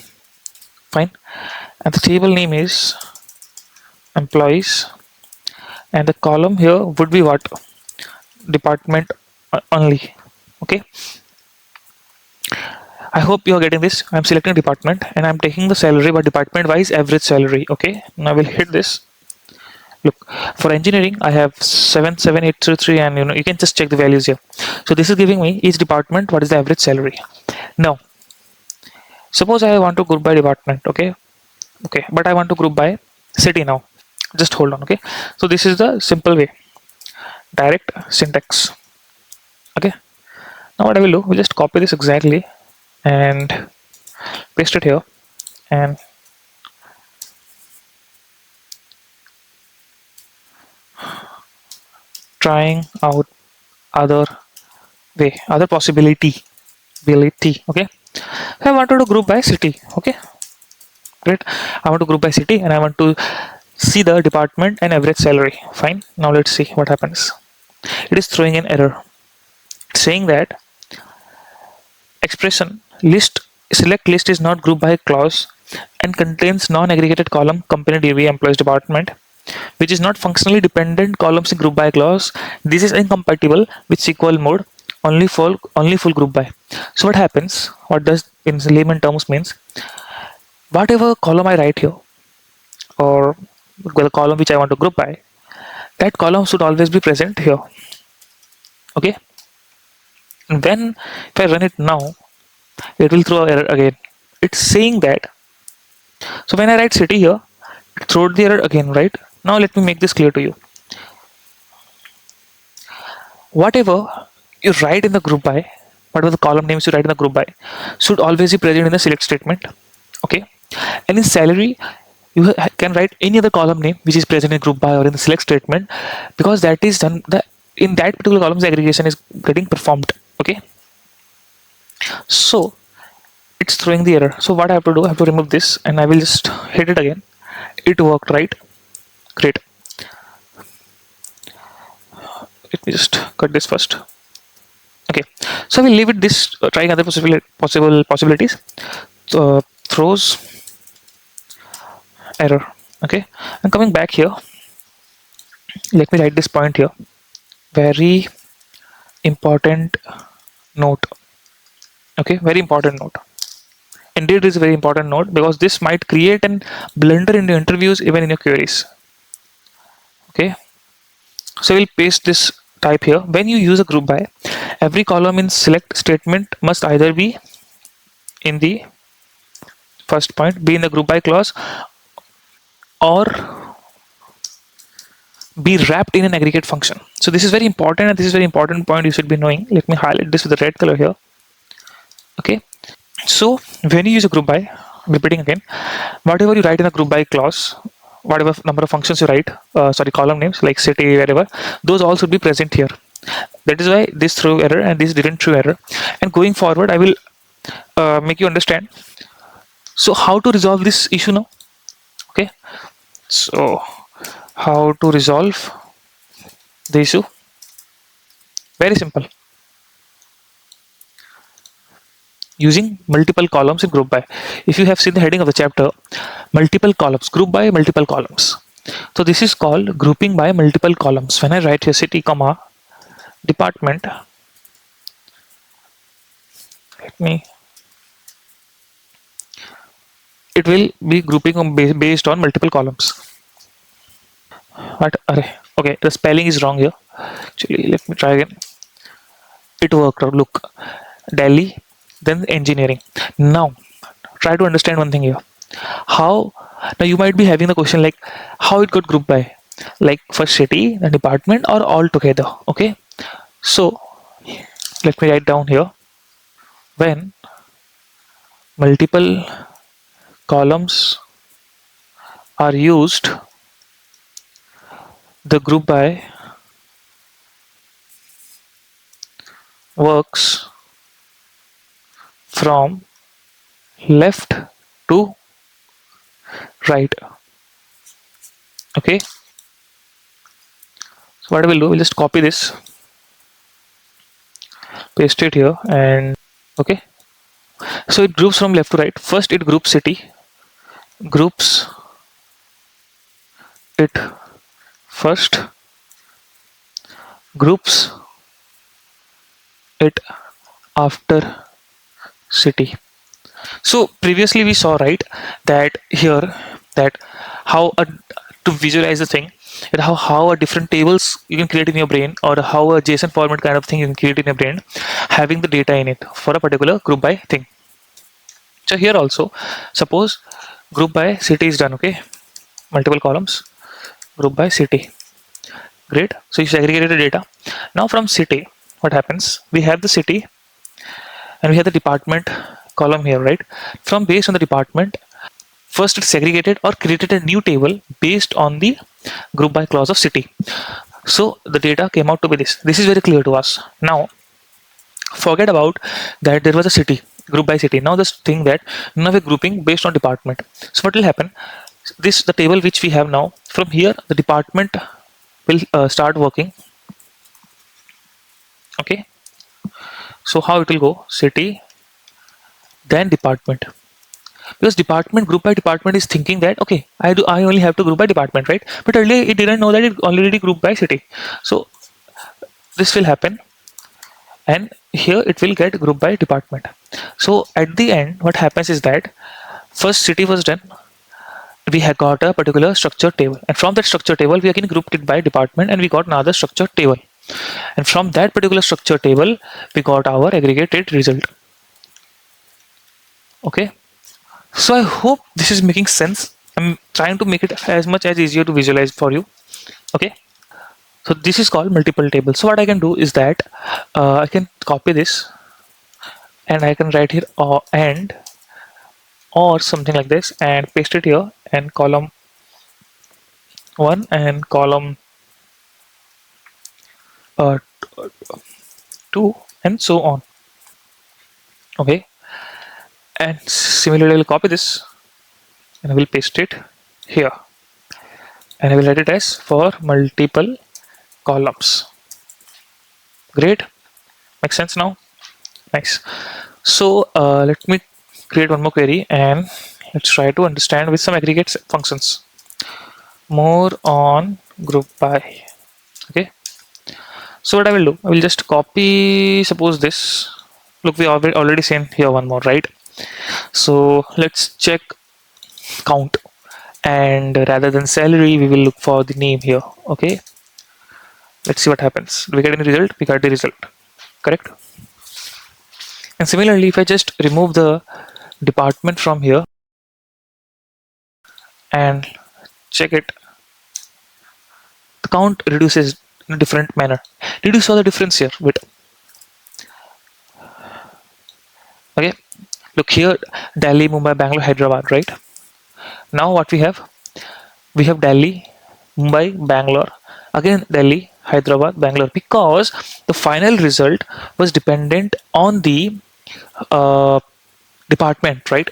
Fine. And the table name is employees. And the column here would be what? Department only. Okay. I hope you are getting this. I'm selecting department and I'm taking the salary by department wise average salary. Okay. Now I will hit this. Look, for engineering, I have 77833, and you can just check the values here. So this is giving me each department what is the average salary. Now, suppose I want to group by department. Okay, but I want to group by city now. Just hold on. Okay, so this is the simple way. Direct syntax. Okay. Now what I will do, we'll just copy this exactly and paste it here, and trying out other way, other possibility. Okay, I wanted to group by city. Okay, great. I want to group by city and I want to see the department and average salary. Fine. Now let's see what happens. it is throwing an error saying that expression list select list is not group by clause and contains non-aggregated column company DB employees department which is not functionally dependent columns in group by clause. This is incompatible with SQL mode. Only full group by. So what happens? What does in layman terms means? Whatever column I write here or the column which I want to group by, that column should always be present here. Okay. And when if I run it now, it will throw error again. It's saying that. So when I write city here, it throws the error again, right? Now let me make this clear to you. Whatever you write in the group by, whatever the column names you write in the group by, should always be present in the select statement. Okay. And in salary, you can write any other column name which is present in group by or in the select statement because that is done in that particular column the aggregation is getting performed. Okay. So it's throwing the error. So what I have to do, I have to remove this and I will just hit it again. It worked, right? Great. Let me just cut this first. Okay, so I will leave it this trying other possibilities. Throws error. Okay, and coming back here, let me write this point here. Very important note. Okay, very important note. Indeed, it is a very important note because this might create an blunder in your interviews, even in your queries. Okay, so we'll paste this type here. When you use a group by, every column in select statement must either be in the first point, be in the group by clause, or be wrapped in an aggregate function. So this is very important, and this is very important point you should be knowing. Let me highlight this with the red color here. Okay. So when you use a group by, repeating again, whatever you write in a group by clause, whatever number of functions you write, column names like city, wherever, those all should be present here. That is why this threw error and this didn't throw error. And going forward, I will make you understand. So how to resolve this issue now? Okay. So how to resolve the issue? Very simple. Using multiple columns in group by. If you have seen the heading of the chapter, multiple columns, group by multiple columns. So this is called grouping by multiple columns. When I write here city, comma, department, it will be grouping based on multiple columns. What? Okay, the spelling is wrong here. Actually, let me try again. It worked out. Look, Delhi, then engineering. Now, try to understand one thing here. How? Now you might be having the question like, how it got grouped by, like first city, the department, or all together. Okay. So let me write down here. When multiple columns are used, the group by works from left to right. Okay. So what I will do, we'll just copy this, paste it here, and okay. So it groups from left to right. First it groups city, groups it first, groups it after city. So previously we saw, right, that here that how to visualize the thing, that how a different tables you can create in your brain, or how a JSON format kind of thing you can create in your brain, having the data in it for a particular group by thing. So here also, suppose group by city is done. Okay, multiple columns, group by city. Great. So you segregated the data. Now from city, what happens? We have the city and we have the department column here, right? From based on the department, first it's segregated or created a new table based on the group by clause of city. So the data came out to be this. This is very clear to us. Now forget about that there was a city, group by city. Now this thing that now we're grouping based on department. So what will happen? The table which we have now, from here the department will start working So how it will go? City, then department. Because department, group by department is thinking that okay, I only have to group by department, right? But earlier it didn't know that it already grouped by city. So this will happen, and here it will get grouped by department. So at the end, what happens is that first city was done. We have got a particular structure table, and from that structure table we again grouped it by department, and we got another structure table, and from that particular structure table we got our aggregated result. Okay, so I hope this is making sense. I'm trying to make it as much as easier to visualize for you. Okay, so this is called multiple table. So what I can do is that I can copy this and I can write here and or something like this and paste it here, and column 1 and column uh, 2 and so on. Okay, and similarly I'll copy this and I will paste it here, and I will write it as for multiple columns. Great, makes sense now. Nice. So let me create one more query and let's try to understand with some aggregates functions. More on group by. Okay, so what I will do, I will just copy, suppose this. Look, we already sent here one more, right? So let's check count, and rather than salary we will look for the name here. Okay, let's see what happens. Do we get any result? We got the result, correct? And similarly, if I just remove the department from here and check it, the count reduces in a different manner. Did you saw the difference here? Wait. Okay, look here, Delhi, Mumbai, Bangalore, Hyderabad, right? Now what we have? We have Delhi, Mumbai, Bangalore, again Delhi, Hyderabad, Bangalore, because the final result was dependent on the uh, department, right?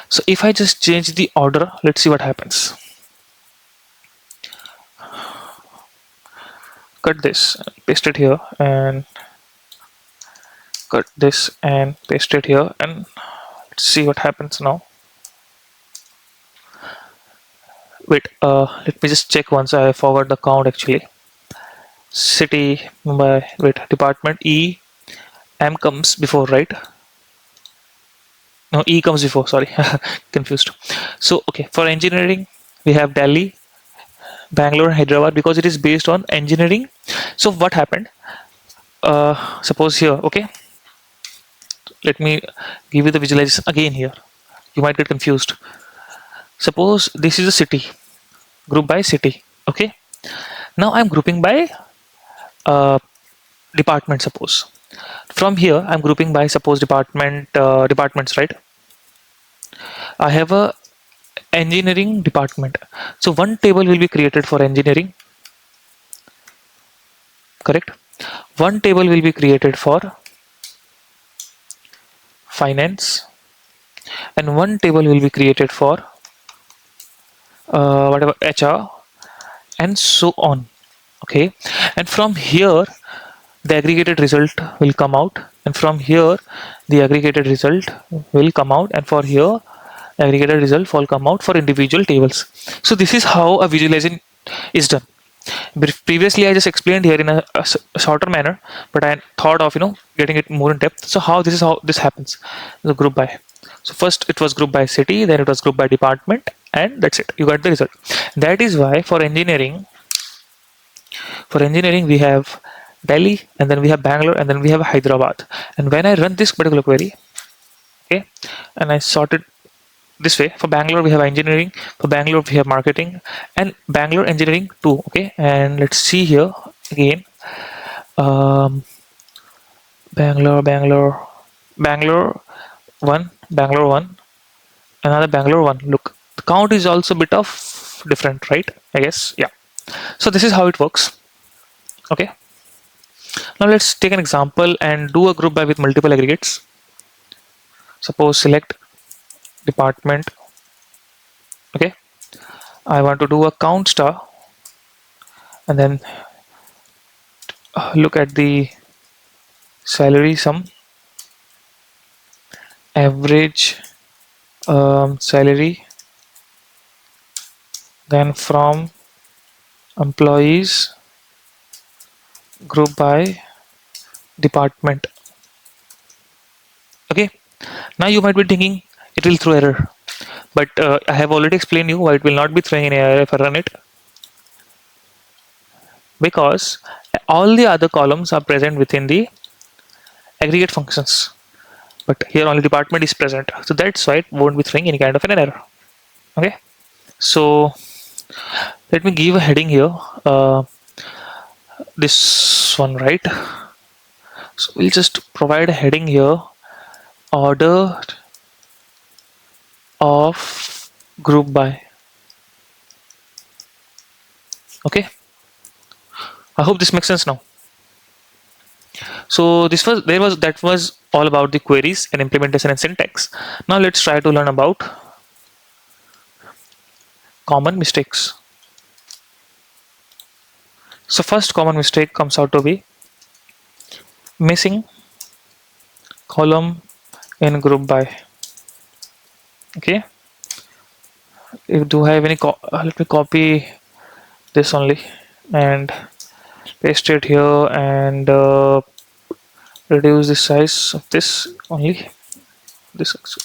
So if I just change the order, let's see what happens. Cut this, paste it here, and cut this and paste it here, and let's see what happens now. Wait, let me just check once. I forgot the count actually. City, Mumbai, wait, department E, M comes before, right? No, E comes before, sorry, confused. So, okay, for engineering, we have Delhi, Bangalore, and Hyderabad because it is based on engineering. So, what happened? Suppose here, okay, let me give you the visualization again here. You might get confused. Suppose this is a city, group by city, okay. Now I'm grouping by uh, department, suppose. From here, I'm grouping by suppose departments, right? I have a engineering department. So one table will be created for engineering, correct? One table will be created for finance, and one table will be created for whatever HR, and so on. Okay, and from here the aggregated result will come out, and from here the aggregated result will come out, and for here aggregated result will come out for individual tables. So this is how a visualization is done. Previously I just explained here in a shorter manner, but I thought of getting it more in depth. So this is how this happens, the group by. So first it was grouped by city, then it was grouped by department, and that's it, you got the result. That is why for engineering we have Delhi, and then we have Bangalore, and then we have Hyderabad. And when I run this particular query, okay, and I sort it this way, for Bangalore we have engineering, for Bangalore we have marketing, and Bangalore engineering too. Okay, and let's see here again. um, Bangalore 1, Bangalore 1, another Bangalore 1. Look, the count is also a bit of different, right? I guess, yeah. So this is how it works. Okay, now let's take an example and do a group by with multiple aggregates. Suppose select department. Okay, I want to do a count star, and then look at the salary sum, average salary, then from employees, group by department. Okay, now you might be thinking it will throw error, but I have already explained you why it will not be throwing any error if I run it, because all the other columns are present within the aggregate functions, but here only department is present, so that's why it won't be throwing any kind of an error. Okay, so let me give a heading here, uh, this one, right? So we'll just provide a heading here, order of group by. Okay, I hope this makes sense now. So this was there was that was all about the queries and implementation and syntax. Now let's try to learn about common mistakes. So first common mistake comes out to be missing column in group by. Okay, if do I have any let me copy this only and paste it here and reduce the size of this only, this also.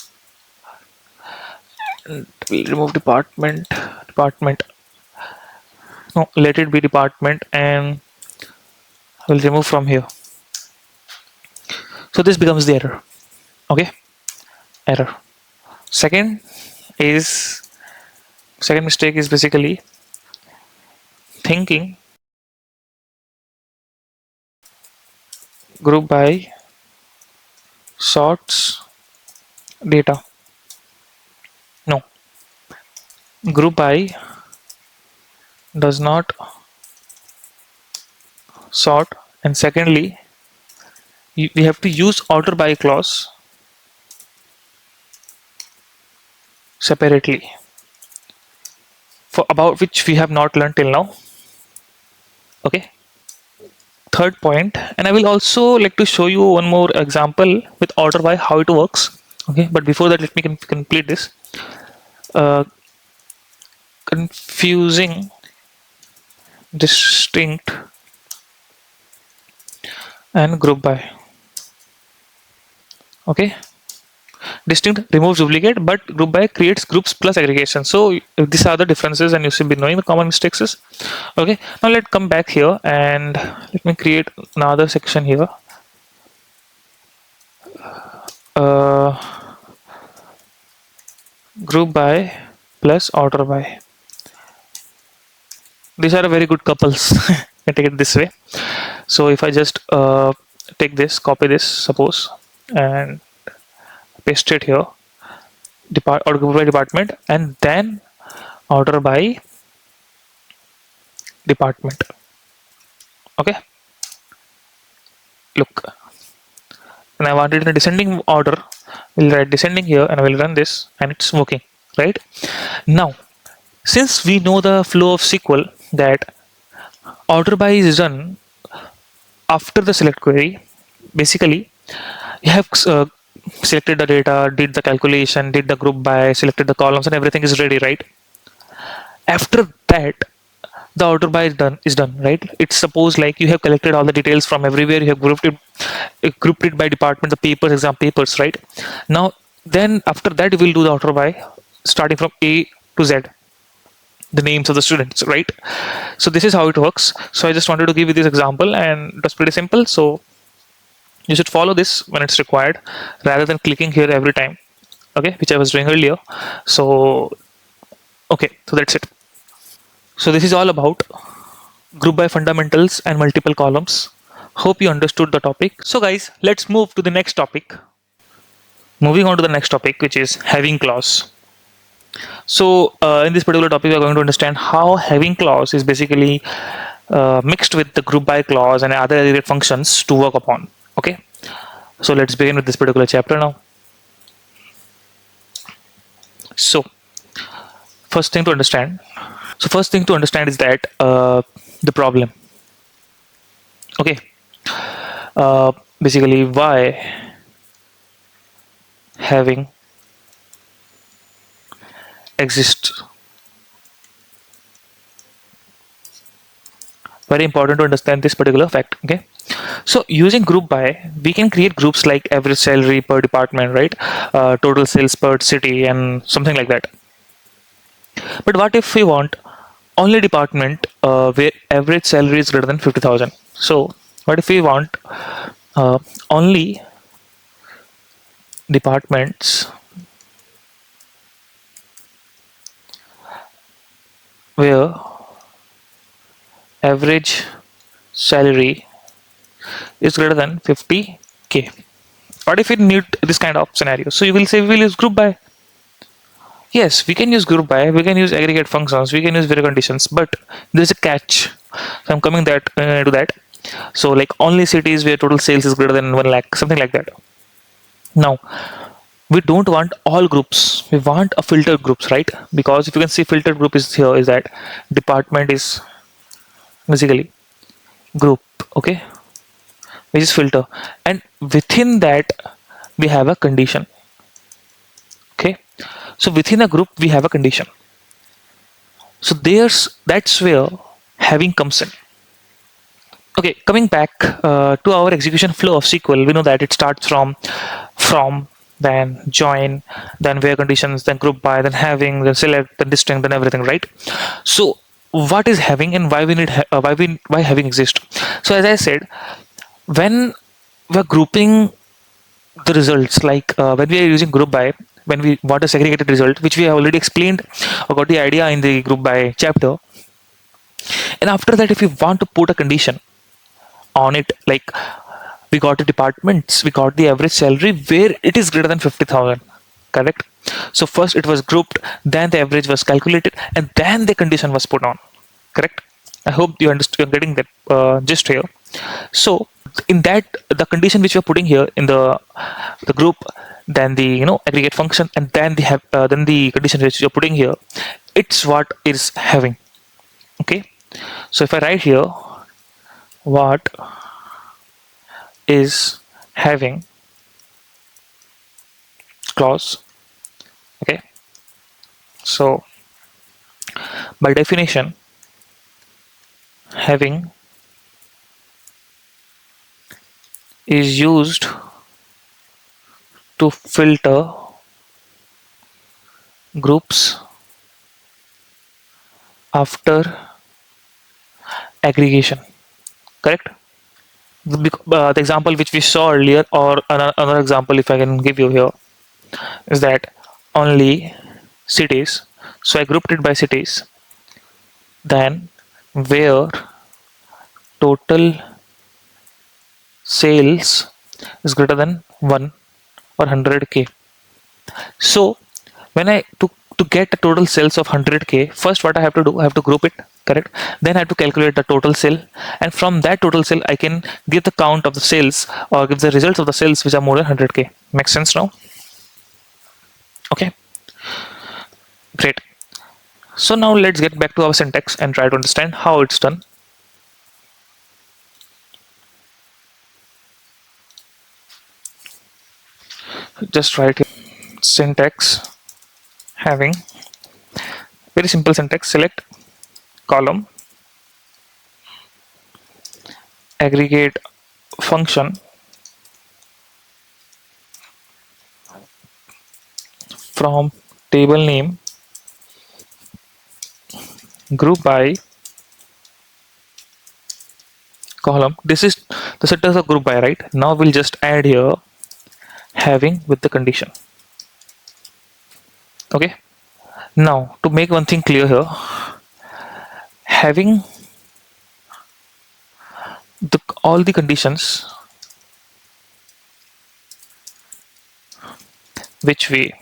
And we'll remove department, no, let it be department, and we'll remove from here. So this becomes the error. Okay, error. Second is second mistake is basically thinking group by sorts data. No, group by does not sort, and secondly we have to use order by clause separately, for about which we have not learned till now. Okay, third point, and I will also like to show you one more example with order by how it works. Okay, but before that let me complete this. uh, Confusing distinct and group by. Okay, distinct removes duplicate, but group by creates groups plus aggregation. So these are the differences, and you should be knowing the common mistakes is. Okay, now let's come back here and let me create another section here. uh, Group by plus order by. These are a very good couples. I take it this way. So if I just take this, copy this, suppose, and paste it here, order group by department, and then order by department. Okay, look, and I want it in a descending order. We'll write descending here, and I will run this, and it's working, right? Now, since we know the flow of SQL, that order by is done after the select query. Basically, you have selected the data, did the calculation, did the group by, selected the columns, and everything is ready, right? After that, the order by is done, right? It's suppose like you have collected all the details from everywhere, you have grouped it by department, the papers, exam papers, right? Now then after that you will do the order by starting from A to Z, the names of the students, right? So this is how it works. So I just wanted to give you this example, and it was pretty simple. So you should follow this when it's required rather than clicking here every time, okay, which I was doing earlier. So okay, so that's it. So this is all about group by fundamentals and multiple columns. Hope you understood the topic. So guys, let's move to the next topic. Moving on to the next topic, which is having clause. So in this particular topic, we are going to understand how having clause is basically mixed with the group by clause and other aggregate functions to work upon. Okay, so let's begin with this particular chapter now. So first thing to understand. First thing to understand is that the problem. Okay, basically why having exists. Very important to understand this particular fact. Okay, so using group by, we can create groups like average salary per department, right? Total sales per city and something like that. But what if we want only department where average salary is greater than 50,000? So what if we want only departments where average salary is greater than 50K? What if we need this kind of scenario? So you will say we will use group by. Yes, we can use group by, we can use aggregate functions, we can use various conditions, but there's a catch. So I'm coming that to that. So like only cities where total sales is greater than 1 lakh, something like that. Now we don't want all groups. We want a filtered groups, right? Because if you can see filtered group is here is that department is basically group, okay, which is filter, and within that we have a condition. Okay, so within a group we have a condition. So that's where having comes in. Okay, coming back to our execution flow of SQL, we know that it starts from, then join, then where conditions, then group by, then having, then select, then distinct, then everything, right? So what is having and why we need why having exist? So as I said, when we're grouping the results, like when we are using group by, when we want a segregated result, which we have already explained or got the idea in the group by chapter, and after that if we want to put a condition on it, like we got the departments, we got the average salary where it is greater than 50,000, correct? So first it was grouped, then the average was calculated, and then the condition was put on, correct? I hope you understand, you're getting that gist here. So in that, the condition which we're putting here in the group, then the aggregate function, and then then the condition which you're putting here, it's what is having. Okay, so if I write here what is having clause, okay, so by definition having is used to filter groups after aggregation, correct? The example which we saw earlier, or another example if I can give you here, is that only cities. So I grouped it by cities, then where total sales is greater than 1 or 100K. So when I to get a total sales of 100K, first what I have to do, I have to group it, correct? Then I have to calculate the total sale, and from that total sale I can give the count of the sales or give the results of the sales which are more than 100K. Makes sense now? Okay, great. So now let's get back to our syntax and try to understand how it's done. Just write here syntax having, very simple syntax, select column aggregate function from table name group by column. This is the syntax of group by, right? Now we'll just add here having with the condition. Okay, now to make one thing clear here, having all the conditions which we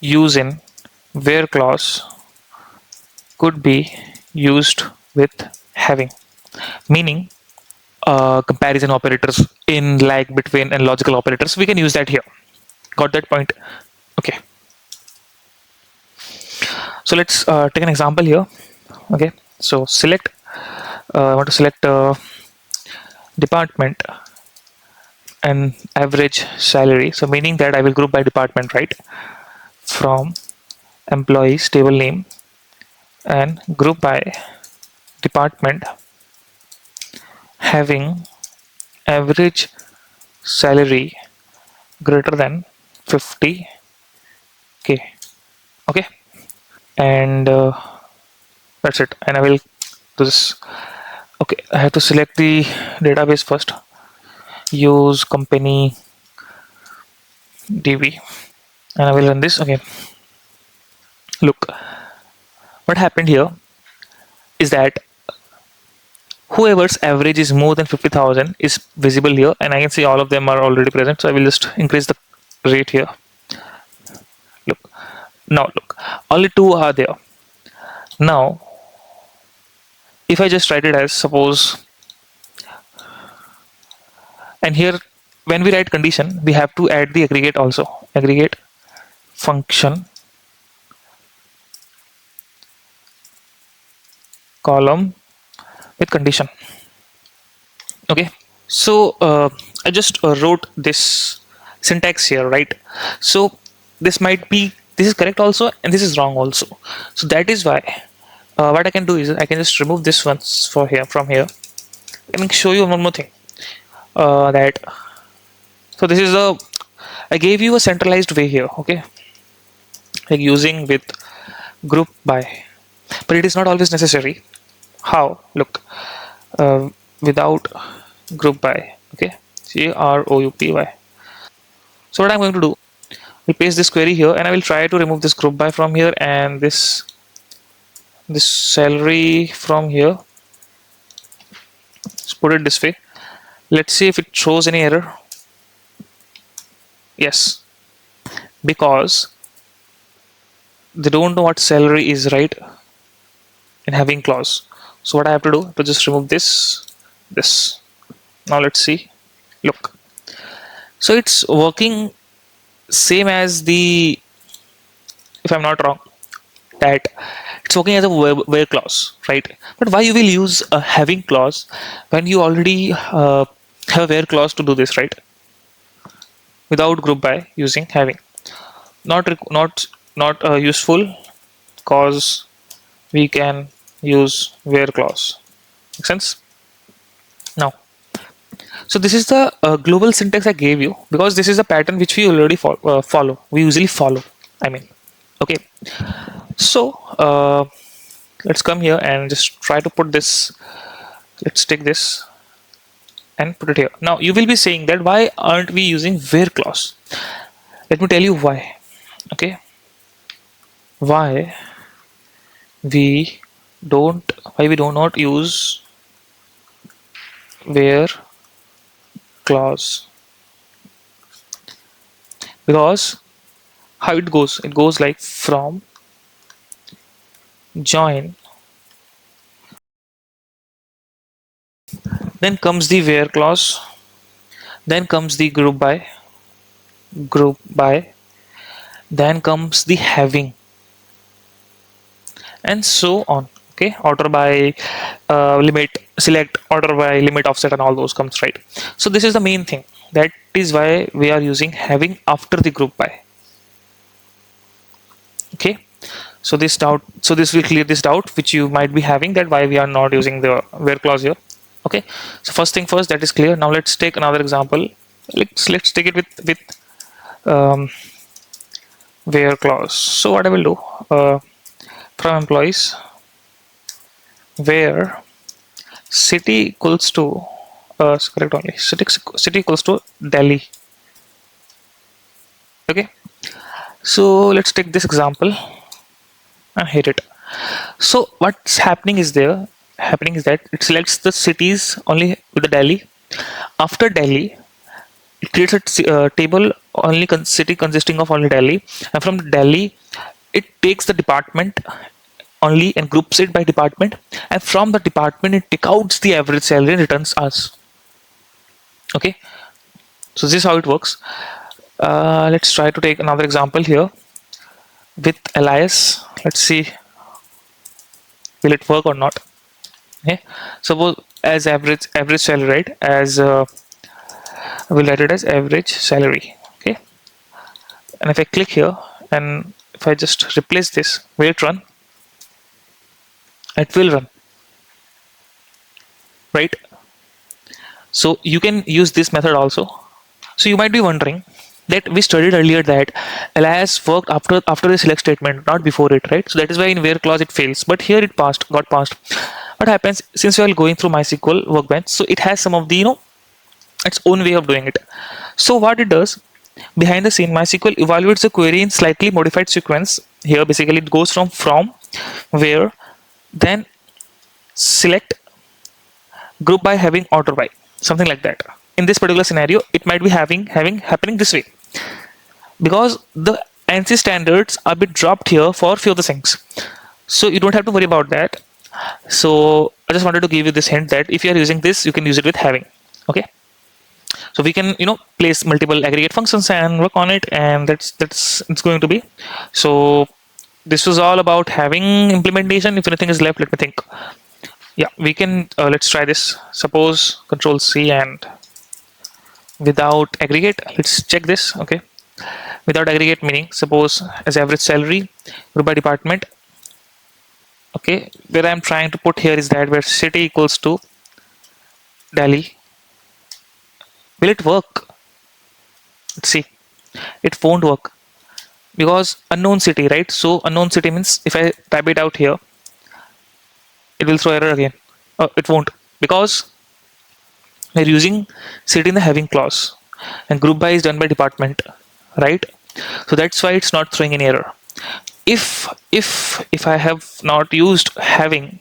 use in where clause could be used with having, meaning comparison operators in like between and logical operators, we can use that here. Got that point? Okay, so let's take an example here. Okay, so select I want to select department an average salary. So meaning that I will group by department, right? From employees table name and group by department having average salary greater than 50k. Okay, and that's it. And I will do this. Okay, I have to select the database first. Use company db, and I will run this. Okay, look, what happened here is that whoever's average is more than 50,000 is visible here, and I can see all of them are already present. So I will just increase the rate here. Look, now look, only two are there. Now, if I just write it as suppose, and here when we write condition, we have to add the aggregate also. Aggregate function column with condition. Okay, so I just wrote this syntax here, right? So this is correct also, and this is wrong also. So that is why what I can do is I can just remove this once for here from here. I can show you one more thing. That so this is a I gave you a centralized way here, okay, like using with group by, but it is not always necessary. How? Look, without group by, okay, CROUPY. So what I'm going to do, we paste this query here, and I will try to remove this group by from here and this salary from here. Let's put it this way. Let's see if it throws any error. Yes, because they don't know what salary is, right, in having clause. So what I have to do to just remove this. Now let's see. Look, so it's working same as the, if I'm not wrong, that it's working as a where clause, right? But why you will use a having clause when you already have a where clause to do this, right? Without group by using having, not useful, cause we can use where clause. Make sense? Now, so this is the global syntax I gave you, because this is a pattern which we already follow. We usually follow. I mean, okay. So let's come here and just try to put this. Let's take this and put it here. Now you will be saying that why aren't we using where clause? Let me tell you why. Okay, why we why we do not use where clause? Because how it goes like from join, then comes the where clause, then comes the group by, then comes the having, and so on. Okay, order by limit, select, order by limit, offset, and all those comes, right? So this is the main thing. That is why we are using having after the group by. Okay, so this will clear this doubt which you might be having, that why we are not using the where clause here. Okay, so first thing first, that is clear. Now let's take another example. Let's take it with where clause. So what I will do, from employees, where city equals to correct only, city equals to Delhi. Okay, so let's take this example and hit it. So what's happening is that it selects the cities only with the Delhi. After Delhi, it creates a table only city consisting of only Delhi, and from Delhi it takes the department only and groups it by department, and from the department it takes out the average salary and returns us. Okay, so this is how it works. Let's try to take another example here with alias. Let's see, will it work or not? Okay, suppose as average salary, right, as I will write it as average salary. Okay, and if I click here and if I just replace this, will it run? It will run, right? So you can use this method also. So you might be wondering that we studied earlier that alias worked after the select statement, not before it, right? So that is why in where clause it fails, but here it got passed. What happens since we are going through MySQL workbench? So it has some of the its own way of doing it. So what it does behind the scene, MySQL evaluates the query in slightly modified sequence. Here basically it goes from where, then select, group by, having, order by, something like that. In this particular scenario, it might be having happening this way because the ANSI standards are bit dropped here for few of the things. So you don't have to worry about that. So I just wanted to give you this hint that if you are using this, you can use it with having. Okay. So we can place multiple aggregate functions and work on it, and that's it's going to be. So this was all about having implementation. If anything is left, let me think. Yeah, we can let's try this. Suppose Control C and without aggregate. Let's check this. Okay, without aggregate meaning suppose as average salary group by department. Okay, where I'm trying to put here is that where city equals to Delhi. Will it work? Let's see. It won't work because unknown city, right? So unknown city means if I type it out here, it will throw error again. It won't because we're using city in the having clause and group by is done by department, right? So that's why it's not throwing any error. If I have not used having,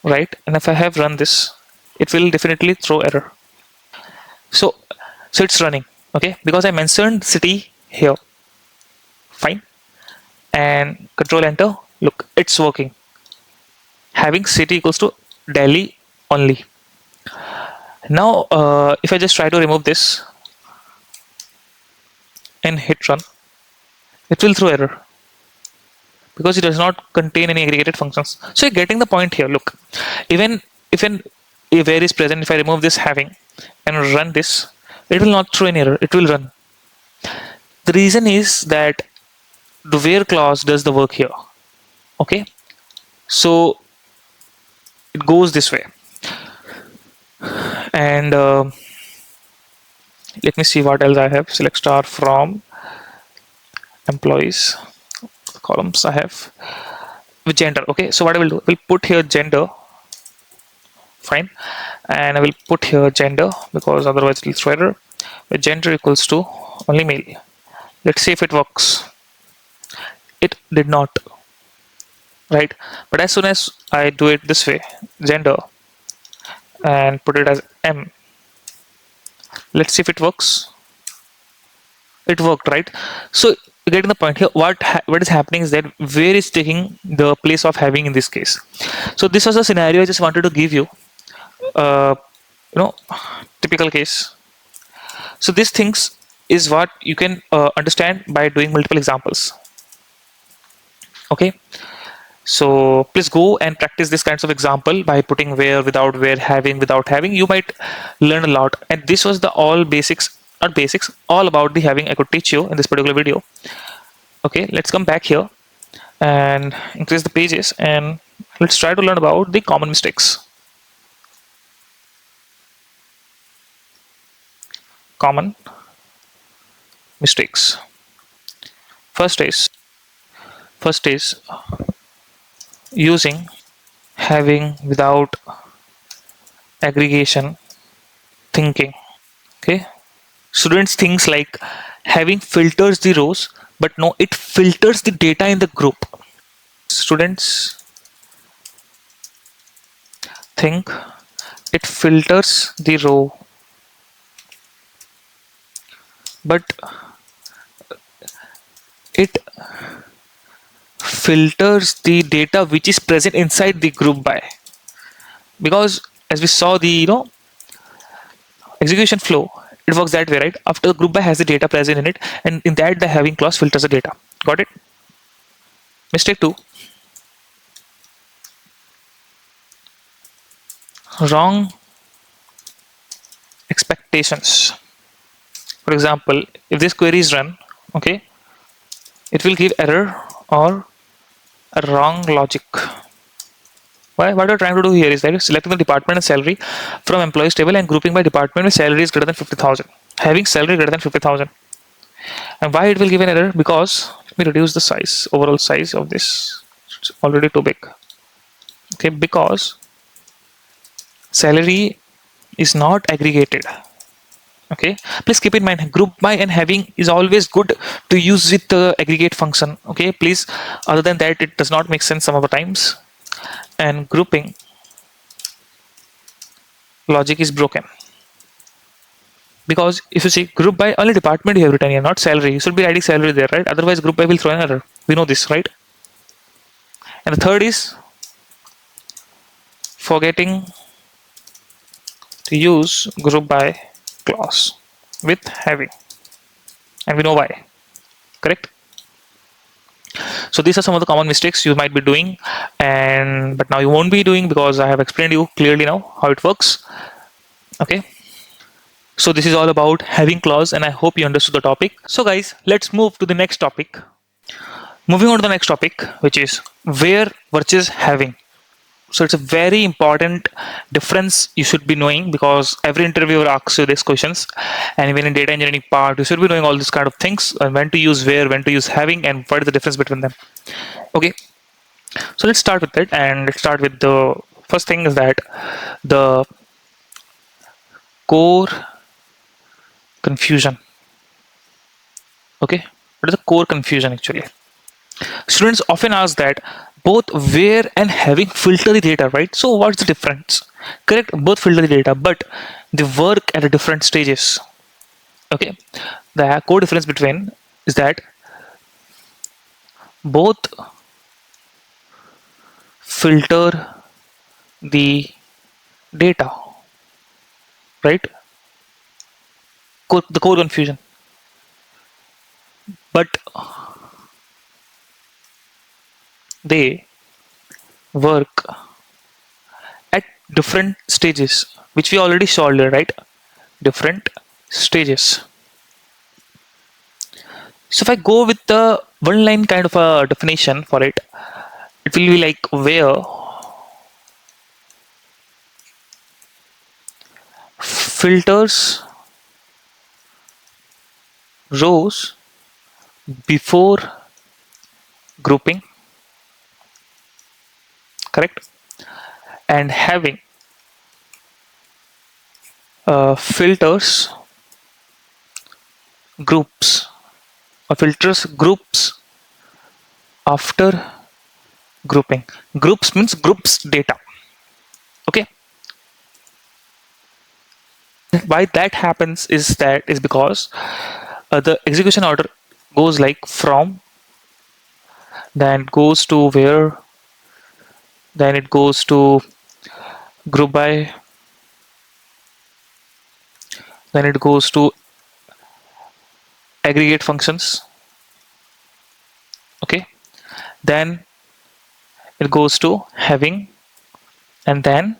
right, and if I have run this, it will definitely throw error. So it's running, okay, because I mentioned city here. Fine, and control enter. Look, it's working. Having city equals to Delhi only. Now, if I just try to remove this and hit run, it will throw error because it does not contain any aggregated functions. So you're getting the point here. Look, even if a where is present, if I remove this having and run this, it will not throw any error. It will run. The reason is that the where clause does the work here. Okay, so it goes this way. And let me see what else I have. Select star from employees columns I have with gender. Okay, so what I will do, we'll put here gender. Fine, and I will put here gender because otherwise it will throw error. With gender equals to only male. Let's see if it works. It did not, right? But as soon as I do it this way, gender, and put it as M, let's see if it works. It worked, right? So getting the point here, what is happening is that where is taking the place of having in this case. So this was a scenario I just wanted to give you. Uh, Typical case. So these things is what you can understand by doing multiple examples. Okay, so please go and practice this kinds of example by putting where, without where, having, without having. You might learn a lot, and this was the all basics, not basics, all about the having I could teach you in this particular video. Okay, let's come back here and increase the pages, and let's try to learn about the common mistakes. Common mistakes. First is using having without aggregation thinking. Okay, students thinks like having filters the rows, but no, it filters the data in the group. Students think it filters the row, but it filters the data which is present inside the group by, because as we saw the execution flow, it works that way, right? After the group by has the data present in it, and in that the having clause filters the data. Got it? Mistake 2, wrong expectations. For example, if this query is run, okay, it will give error or a wrong logic. Why? What we're trying to do here is that selecting the department and salary from employees table and grouping by department with salary is greater than 50,000. Having salary greater than 50,000. And why it will give an error? Because let me reduce the size, overall size of this. It's already too big. Okay, because salary is not aggregated. Okay, please keep in mind group by and having is always good to use with the aggregate function. Okay, please, other than that it does not make sense some of the times. And grouping logic is broken, because if you see group by, only department you have written here, not salary. You should be writing salary there, right? Otherwise group by will throw an error. We know this, right? And the third is forgetting to use group by clause with having, and we know why. Correct? So these are some of the common mistakes you might be doing, and but now you won't be doing because I have explained you clearly now how it works. Okay, so this is all about having clause, and I hope you understood the topic. So guys, let's move to the next topic. Moving on to the next topic, which is where versus having. So it's a very important difference you should be knowing, because every interviewer asks you these questions, and even in data engineering part you should be knowing all these kind of things, and when to use where, when to use having, and what is the difference between them. Okay, so let's start with it, and let's start with the first thing is that the core confusion. Okay, what is the core confusion actually? Students often ask that both where and having filter the data, right? So what's the difference? Correct, both filter the data, but they work at a different stages. Okay, the core difference between is that both filter the data, right? The core confusion, but they work at different stages, which we already saw earlier, right? Different stages. So if I go with the one line kind of a definition for it, it will be like where filters rows before grouping, correct? And having filters groups, or filters groups after grouping. Groups means groups data. Okay, why that happens is because the execution order goes like from, then it goes to where, then it goes to group by, then it goes to aggregate functions. Okay, then it goes to having, and then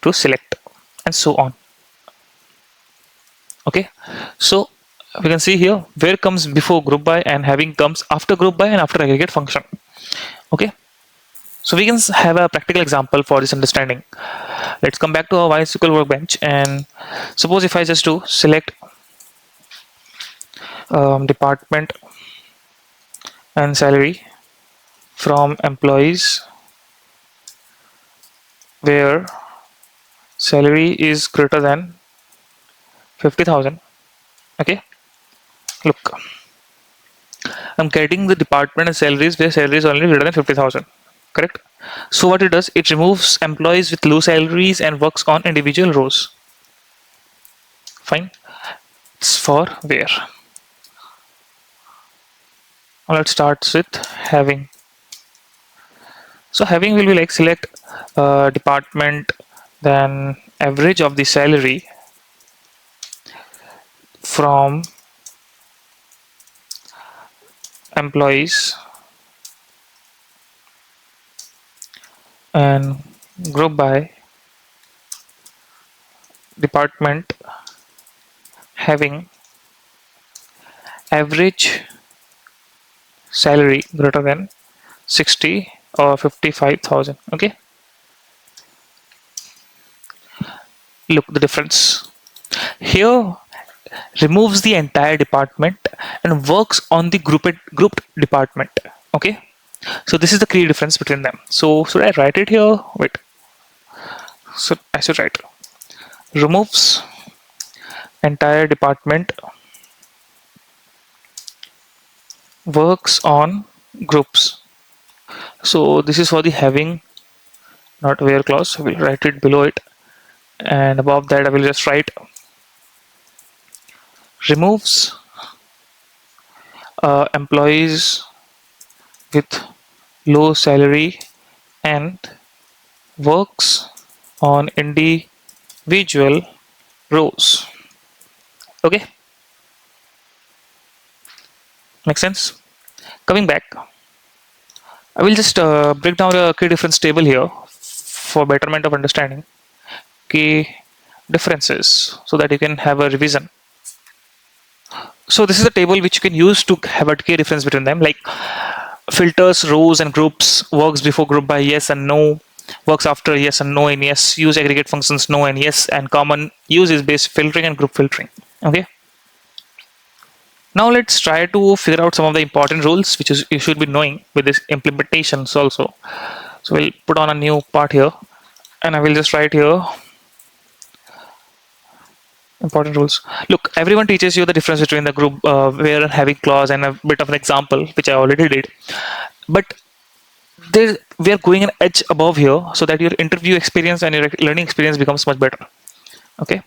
to select, and so on. Okay, so we can see here where comes before group by and having comes after group by and after aggregate function. Okay, so we can have a practical example for this understanding. Let's come back to our MySQL workbench, and suppose if I just do select department and salary from employees where salary is greater than 50,000. Okay, look, I'm getting the department and salaries where salary is only greater than 50,000. Correct. So what it does, it removes employees with low salaries and works on individual rows. Fine. It's for where. Now let's start with having. So having will be like select department, then average of the salary from employees and group by department having average salary greater than 60 or 55,000. Okay, look the difference here. Removes the entire department and works on the grouped department. Okay, so this is the key difference between them. So should I write it here? Wait, so I should write removes entire department, works on groups. So this is for the having, not where clause. I will write it below it, and above that I will just write removes employees with low salary and works on individual rows. Okay, makes sense. Coming back, I will just break down a key difference table here for betterment of understanding key differences so that you can have a revision. So this is a table which you can use to have a key difference between them, like filters rows and groups, works before group by yes and no, works after yes and no and yes, use aggregate functions no and yes, and common use is base filtering and group filtering. Okay, now let's try to figure out some of the important rules which is you should be knowing with this implementations also. So we'll put on a new part here and I will just write here important rules. Look, everyone teaches you the difference between the group where and having clause and a bit of an example which I already did, but we are going an edge above here so that your interview experience and your learning experience becomes much better. Okay,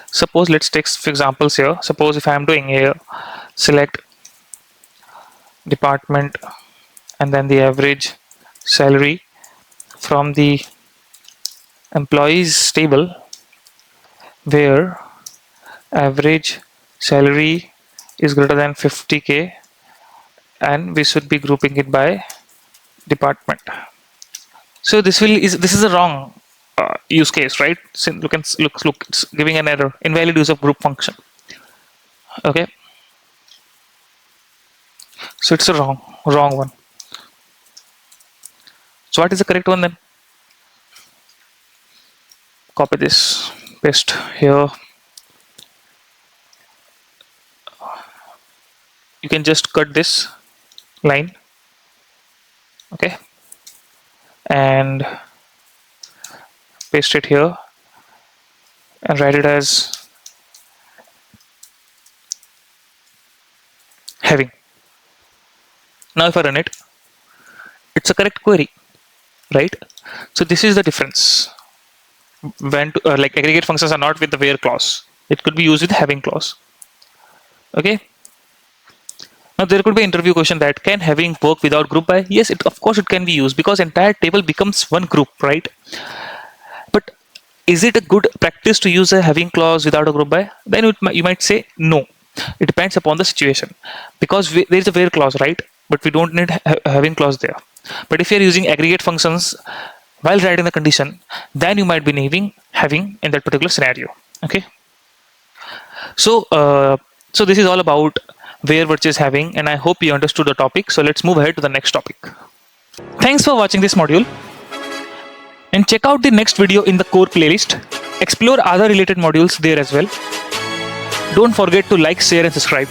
suppose let's take some examples here. Suppose if I am doing here select department and then the average salary from the employees table where average salary is greater than 50k and we should be grouping it by department. So this is a wrong use case, right? So look, it's giving an error, invalid use of group function. Okay, so it's a wrong one. So what is the correct one then? Copy this, paste here. You can just cut this line, okay, and paste it here and write it as having. Now if I run it, it's a correct query, right? So this is the difference when like aggregate functions are not with the where clause. It could be used with having clause. Okay, now there could be an interview question that can having work without group by? Yes, of course it can be used because entire table becomes one group, right? But is it a good practice to use a having clause without a group by? Then you might say no. It depends upon the situation because there is a where clause, right? But we don't need having clause there. But if you're using aggregate functions while writing the condition, then you might be needing having in that particular scenario. Okay. So so this is all about where versus having, and I hope you understood the topic. So let's move ahead to the next topic. Thanks for watching this module, and check out the next video in the core playlist. Explore other related modules there as well. Don't forget to like, share and subscribe.